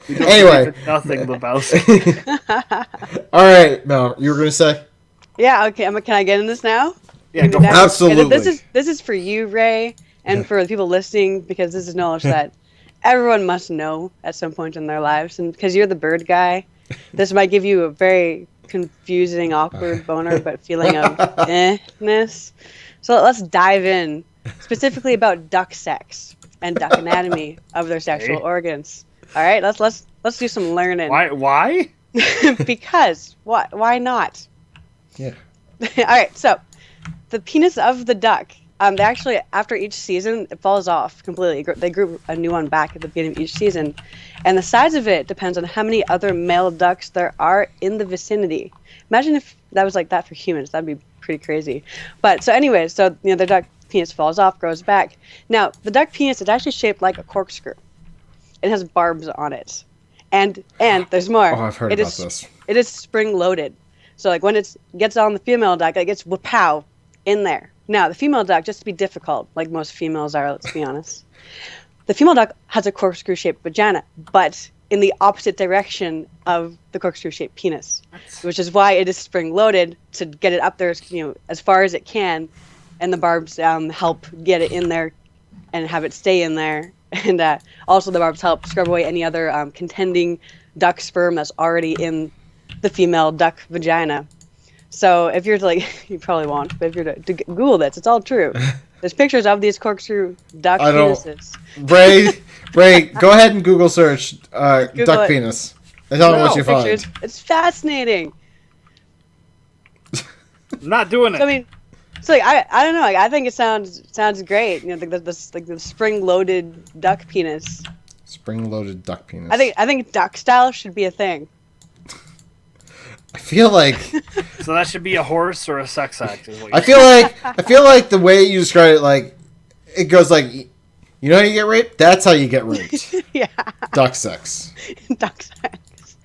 Anyway, nothing about. All right, Mel, you were gonna say? Yeah. Okay. Can I get in this now? Yeah, go absolutely. This is for you, Ray, and for the people listening, because this is knowledge that everyone must know at some point in their lives, and because you're the bird guy, this might give you a very confusing, awkward boner, but feeling of ness. So let's dive in, specifically about duck sex and duck anatomy of their sexual organs. All right, let's do some learning. Why? Because what? Why not? Yeah. All right. So, the penis of the duck. They actually, after each season, it falls off completely. They grew a new one back at the beginning of each season, and the size of it depends on how many other male ducks there are in the vicinity. Imagine if that was like that for humans. That'd be pretty crazy. But so, anyways, the duck penis falls off, grows back. Now, the duck penis is actually shaped like a corkscrew. It has barbs on it, and there's more. Oh, I've heard about this. It is spring loaded, so like when it gets on the female duck, it gets wha-pow in there. Now the female duck, just to be difficult, like most females are, let's be honest, the female duck has a corkscrew shaped vagina, but in the opposite direction of the corkscrew shaped penis, which is why it is spring loaded to get it up there, as far as it can, and the barbs help get it in there and have it stay in there. And also the barbs help scrub away any other contending duck sperm that's already in the female duck vagina. So if you're to you probably won't, but if you're to Google this, it's all true. There's pictures of these corkscrew duck penises. Ray, go ahead and Google search duck penis. And tell me what you find. It's fascinating. I'm not doing it. I mean, so I don't know. I think it sounds great. The spring loaded duck penis. Spring loaded duck penis. I think duck style should be a thing. I feel like so that should be a horse or a sex act. I feel like the way you describe it, like it goes like, you know how you get raped? That's how you get raped. Yeah. Duck sex. Duck sex.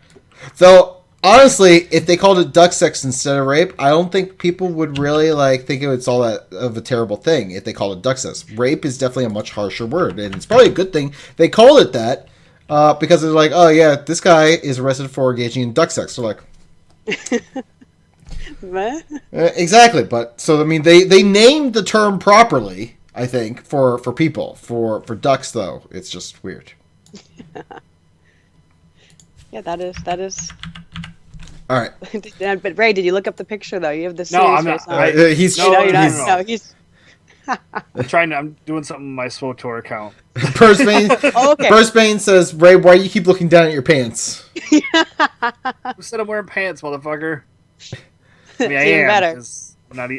Though honestly, if they called it duck sex instead of rape, I don't think people would really think it's all that of a terrible thing if they called it duck sex. Rape is definitely a much harsher word, and it's probably a good thing they called it that because they're like, oh yeah, this guy is arrested for engaging in duck sex. So exactly, but so I mean they named the term properly. I think for people for ducks though, it's just weird. Yeah, that is. All right. But Ray, did you look up the picture though? You have the no, I'm not. He's I'm doing something on my SWOTOR account. Burstbane says, Ray, why do you keep looking down at your pants? Who said I'm wearing pants, motherfucker? I mean, I am. Better.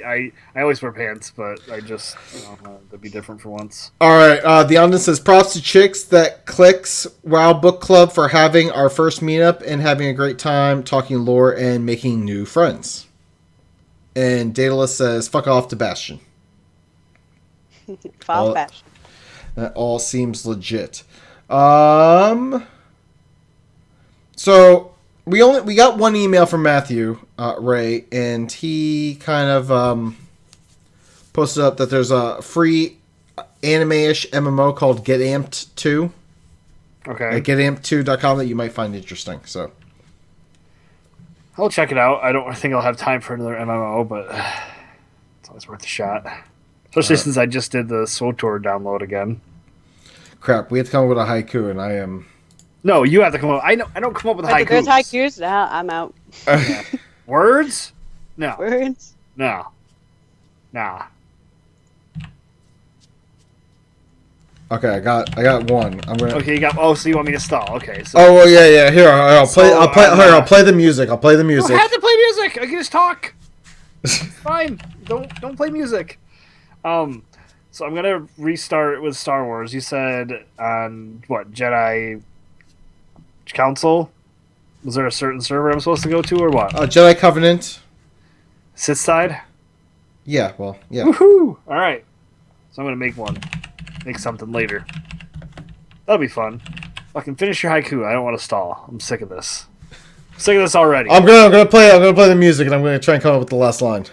I always wear pants, but I just that'd be different for once. All right. The Omnis says, props to chicks that clicks WoW Book Club for having our first meetup and having a great time talking lore and making new friends. And Daedalus says, fuck off to Bastion. Bastion. That all seems legit. So we got one email from Matthew Ray, and he kind of posted up that there's a free anime-ish MMO called Get Amped 2. Okay. At getamped2.com that you might find interesting. So I'll check it out. I don't think I'll have time for another MMO, but it's always worth a shot. Especially since I just did the SWTOR download again. Crap, we have to come up with a haiku, and I am... No, you have to come up... I don't come up with haikus. There's haikus? Nah, I'm out. Words? No. Words? No. Nah. Okay, I got one. I'm gonna... Okay, you got... Oh, so you want me to stall. Okay, so... Oh, well, yeah. Here, I'll play the music. I'll play the music. You don't have to play music! I can just talk! Fine. Don't play music. So I'm gonna restart with Star Wars. You said on Jedi Council? Was there a certain server I'm supposed to go to or what? Jedi Covenant. Sith side? Yeah, well, yeah. Woohoo! Alright. So I'm gonna make one. Make something later. That'll be fun. Fucking finish your haiku. I don't want to stall. I'm sick of this. I'm sick of this already. I'm gonna play the music and I'm gonna try and come up with the last line.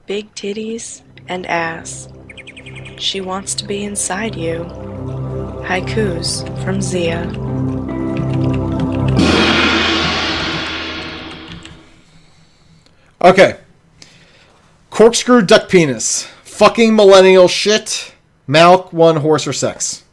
Big titties and ass. She wants to be inside you. Haikus from Zia. Okay. Corkscrew duck penis. Fucking millennial shit. Malk, one horse or sex.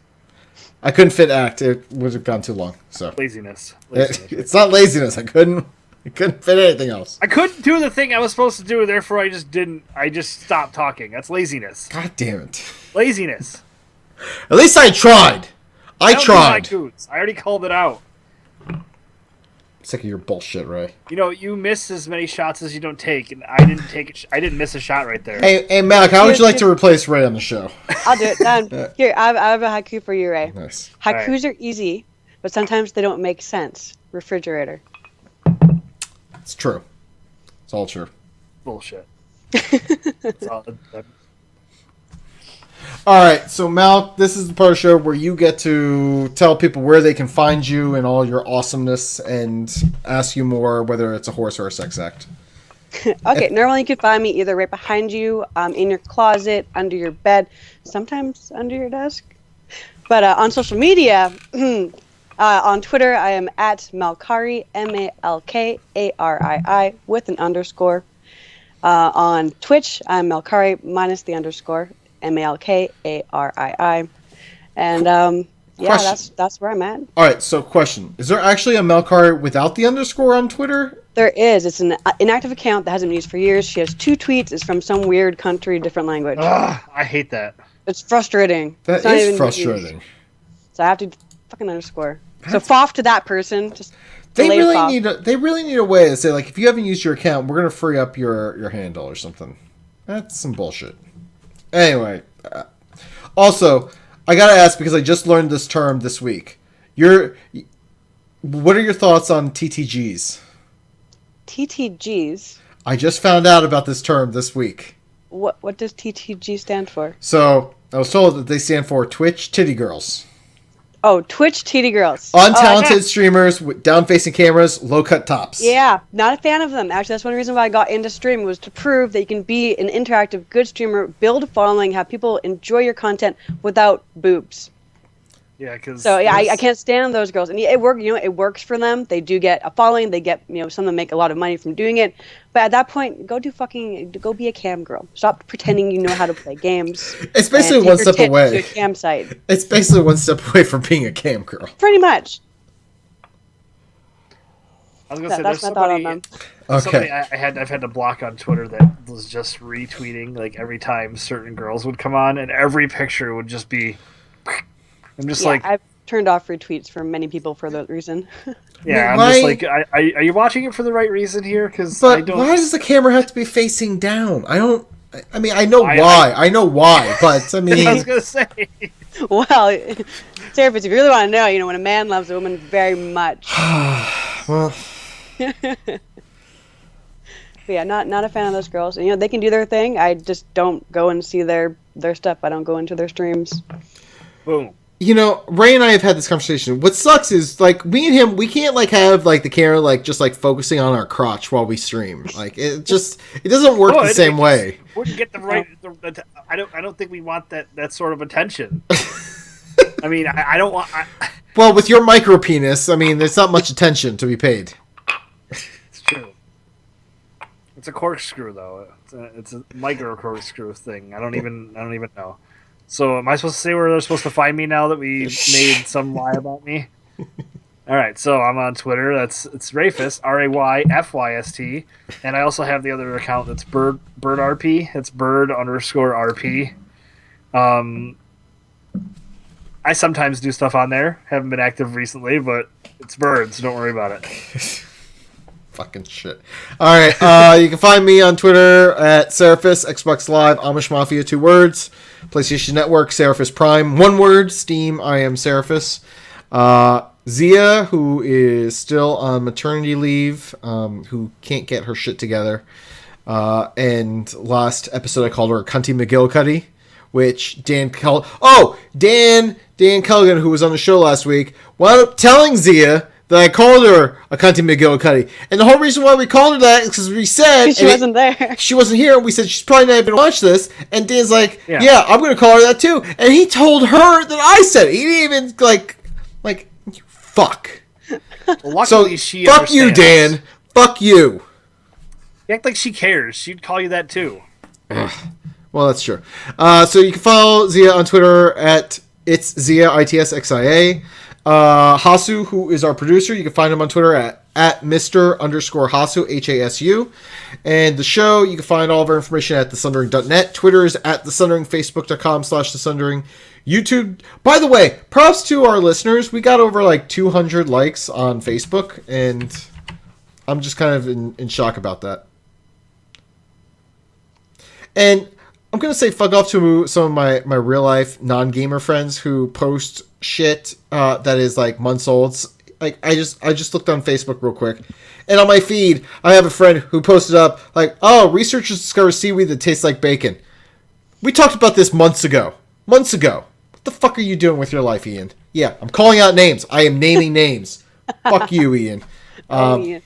I couldn't fit act. It would have gone too long. So Laziness. It's not laziness. I couldn't fit anything else. I couldn't do the thing I was supposed to do, therefore I just didn't. I just stopped talking. That's laziness. God damn it. Laziness. At least I tried. I tried. Haikus. I already called it out. Sick of your bullshit, Ray. You know, you miss as many shots as you don't take, and I didn't take it. I didn't miss a shot right there. Hey, Malk, how would you like to replace Ray on the show? I'll do it. Done. Here, I have a haiku for you, Ray. Nice. Haikus are easy, but sometimes they don't make sense. Refrigerator. It's true. It's all true. Bullshit. It's all, all right, so Malk, this is the part of the show where you get to tell people where they can find you and all your awesomeness and ask you more whether it's a horse or a sex act. Okay, normally you can find me either right behind you, in your closet, under your bed, sometimes under your desk. But on social media, on Twitter, I am at Malkari, Malkarii, with an underscore. On Twitch, I'm Malkari minus the underscore. Malkarii, and yeah, that's where I'm at. All right, so question: is there actually a Malkari without the underscore on Twitter? There is. It's an inactive account that hasn't been used for years. She has 2 tweets. It's from some weird country, different language. Ugh, I hate that. It's frustrating. That is frustrating. So I have to fucking underscore. So foff to that person. Just they really need a way to say, like, if you haven't used your account, we're gonna free up your handle or something. That's some bullshit. Anyway, also, I gotta ask because I just learned this term this week. What are your thoughts on TTGs? TTGs? I just found out about this term this week. What does TTG stand for? So, I was told that they stand for Twitch Titty Girls. Oh, Twitch Titty Girls. Untalented streamers with down-facing cameras, low-cut tops. Yeah, not a fan of them. Actually, that's one reason why I got into streaming, was to prove that you can be an interactive, good streamer, build a following, have people enjoy your content without boobs. Yeah, because I can't stand those girls, and it works for them. They do get a following. They get some of them make a lot of money from doing it. But at that point, go be a cam girl. Stop pretending you know how to play games. It's basically one step away. To a cam site. It's basically one step away from being a cam girl. Pretty much. I was gonna say that's my thought on them. Okay. I've had to block on Twitter that was just retweeting like every time certain girls would come on, and every picture would just be. I'm just I've turned off retweets from many people for that reason. Yeah, I'm just like, are you watching it for the right reason here? Why does the camera have to be facing down? I know why, but I mean... I was going to say... Well, Serapis, if you really want to know, when a man loves a woman very much... Well... But yeah, not a fan of those girls. And, they can do their thing. I just don't go and see their stuff. I don't go into their streams. Boom. you know, Ray and I have had this conversation. What sucks is, like, me and him, we can't, like, have, like, the camera, like, just, like, focusing on our crotch while we stream. Like, it doesn't work the same way. Wouldn't get the right. I don't think we want that sort of attention. I mean, I don't want. Well, with your micro penis, I mean, there's not much attention to be paid. It's true. It's a corkscrew, though. It's a micro corkscrew thing. I don't even know. So, am I supposed to say where they're supposed to find me now that we made some lie about me? All right, so I'm on Twitter. It's Rayfist, RAYFYST, and I also have the other account that's BirdRP. It's bird_RP. I sometimes do stuff on there. Haven't been active recently, but it's birds. So don't worry about it. Fucking shit. All right, you can find me on Twitter at Seraphis, Xbox Live, Amish Mafia, 2 words, PlayStation Network, Seraphis Prime, 1 word, Steam, I am Seraphis. Zia, who is still on maternity leave, who can't get her shit together. And last episode I called her Cunty McGillicuddy, which Dan called... Oh! Dan Culligan, who was on the show last week, wound up telling Zia that I called her a Cunty McGillicuddy. And the whole reason why we called her that is because we said... She wasn't there. She wasn't here, and we said she's probably not going to watch this. And Dan's like, yeah, I'm going to call her that too. And he told her that I said it. He didn't even, like you fuck. Well, So, she fuck you, understands. Dan. Fuck you. You act like she cares. She'd call you that too. Well, that's true. So you can follow Zia on Twitter at it's Zia, ITSXIA. Hasu, who is our producer, you can find him on Twitter at Mr_Hasu, HASU. And the show, you can find all of our information at thesundering.net. Twitter is at thesundering, facebook.com/thesundering. YouTube, by the way, props to our listeners. We got over like 200 likes on Facebook, and I'm just kind of in shock about that. And I'm going to say fuck off to some of my real life non-gamer friends who post shit that is like months old. Like I just looked on Facebook real quick, and on my feed I have a friend who posted up like, oh, researchers discover seaweed that tastes like bacon. We talked about this months ago. What the fuck are you doing with your life, Ian? Yeah, I'm calling out names. I am naming names. Fuck you, Ian. Ian,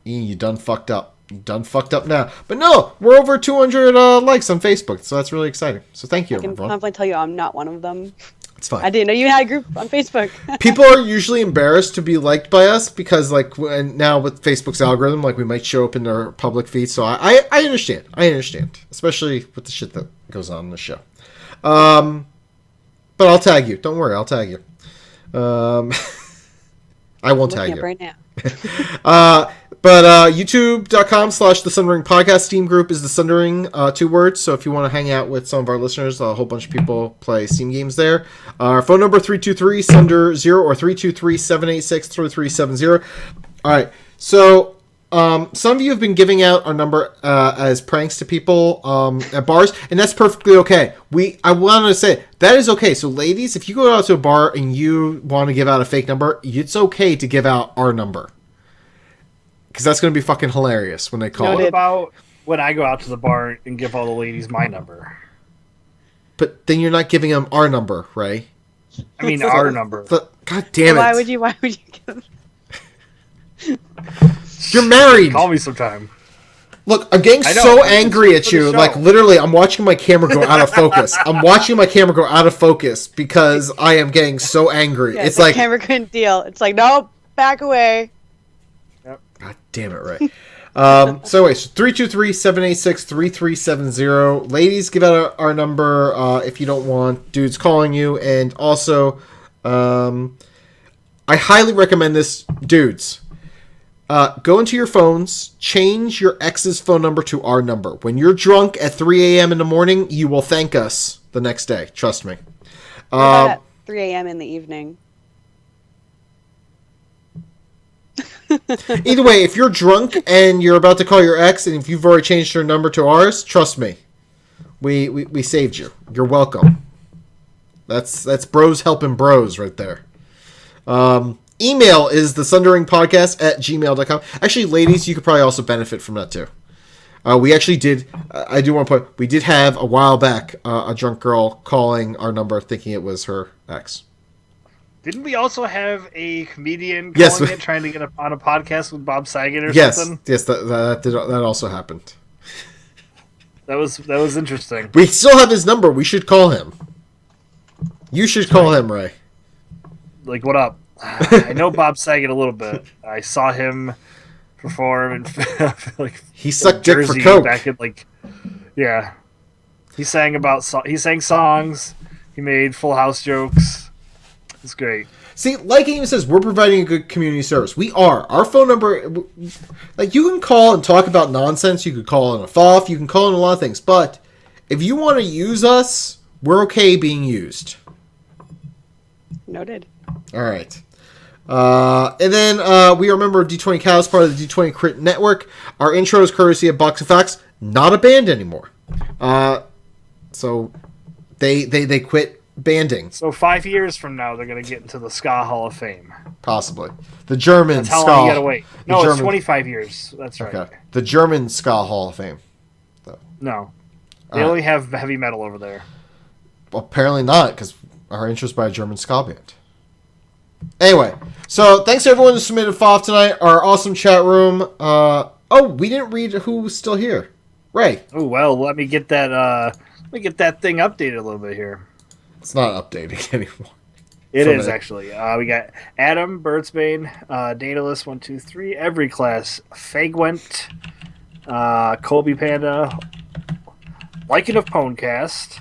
you done fucked up. You done fucked up now. But no, we're over 200 likes on Facebook, so that's really exciting. So thank you, I can everyone. confidently tell you I'm not one of them. It's fine. I didn't know you had a group on Facebook. People are usually embarrassed to be liked by us because, like, now with Facebook's algorithm, like, we might show up in their public feed. So I understand. I understand, especially with the shit that goes on in the show. But I'll tag you. Don't worry, I'll tag you. I won't tag you right now. But youtube.com/the Sundering podcast. Steam group is the Sundering, 2 words. So if you want to hang out with some of our listeners, a whole bunch of people play Steam games there. Our phone number 323-SUNDER-0 or 323-786-3370. All right. So some of you have been giving out our number as pranks to people at bars, and that's perfectly okay. I wanted to say that is okay. So ladies, if you go out to a bar and you want to give out a fake number, it's okay to give out our number. Because that's going to be fucking hilarious when they call. What about when I go out to the bar and give all the ladies my number? But then you're not giving them our number, right? I mean, our number. God damn it. Why would you give... You're married. Call me sometime. Look, I'm getting so angry at you. Like, literally, I'm watching my camera go out of focus. I'm watching my camera go out of focus because I am getting so angry. Yeah, it's like... camera couldn't deal. It's like, nope, back away. God damn it, right. So anyways, 323-786-3370. Ladies, give out our number if you don't want dudes calling you. And also, I highly recommend this, dudes. Go into your phones, change your ex's phone number to our number. When you're drunk at 3 a.m. in the morning, you will thank us the next day. Trust me. At 3 a.m. in the evening. Either way, if you're drunk and you're about to call your ex, and if you've already changed your number to ours, trust me, we saved you. You're welcome. That's bros helping bros right there. Email is thesunderingpodcast@gmail.com. Actually, ladies, you could probably also benefit from that too. We actually did. I do want to put. We did have a while back a drunk girl calling our number, thinking it was her ex. Didn't we also have a comedian calling it, trying to get on a podcast with Bob Saget or something? Yes, that also happened. That was interesting. We still have his number. We should call him. You should call him, Ray. Like, what up? I know Bob Saget a little bit. I saw him perform and he sucked dick for coke back in yeah. He sang songs. He made Full House jokes. It's great. See, like he even says, we're providing a good community service. We are. Our phone number, like, you can call and talk about nonsense. You could call in a FOF. You can call in a lot of things. But if you want to use us, we're okay being used. Noted. All right. And then we are a member of D20 Cows, part of the D20 Crit Network. Our intro is courtesy of Box of Facts, not a band anymore. So they quit banding. So 5 years from now, they're going to get into the Ska Hall of Fame. Possibly. The German That's how Ska. long you got to wait. No, it's 25 years. That's right. Okay. The German Ska Hall of Fame. Though. No. They only have heavy metal over there. Well, apparently not, because our interest by a German ska band. Anyway, so thanks to everyone who submitted FOF tonight. Our awesome chat room. We didn't read who's still here. Ray. Oh, well, let me get that thing updated a little bit here. It's not updating anymore. It is, actually. We got Adam, Birdsbane, Daedalus, 123, Every Class, Fagwent, Colby Panda, Liking of Ponecast,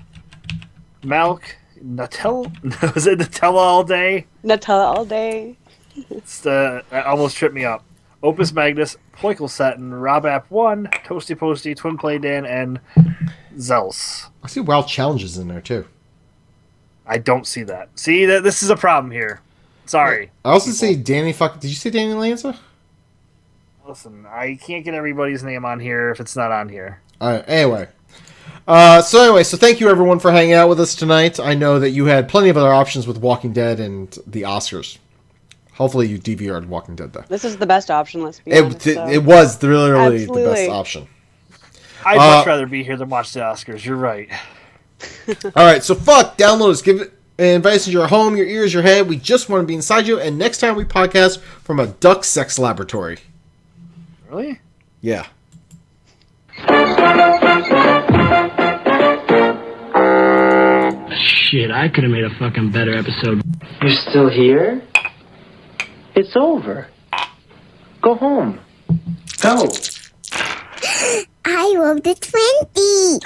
Malk, Nutella. Was it Nutella all day? Nutella all day. That almost tripped me up. Opus Magnus, Poikelsatin, Robapp1, Toasty Posty, Twin Play Dan, and Zels. I see Wild Challenges in there too. I don't see that. See, this is a problem here. Sorry. I also see Danny Did you see Danny Lanza? Listen, I can't get everybody's name on here if it's not on here. All right. Anyway. So thank you everyone for hanging out with us tonight. I know that you had plenty of other options with Walking Dead and the Oscars. Hopefully you DVR'd Walking Dead though. This is the best option, let's be honest. It was really the best option. I'd much rather be here than watch the Oscars. You're right. All right, so download us, give it, invite us into your home, your ears, your head. We just want to be inside you. And next time we podcast from a duck sex laboratory. Really? Yeah. Shit, I could have made a fucking better episode. You're still here? It's over. Go home. Go. I rolled a 20.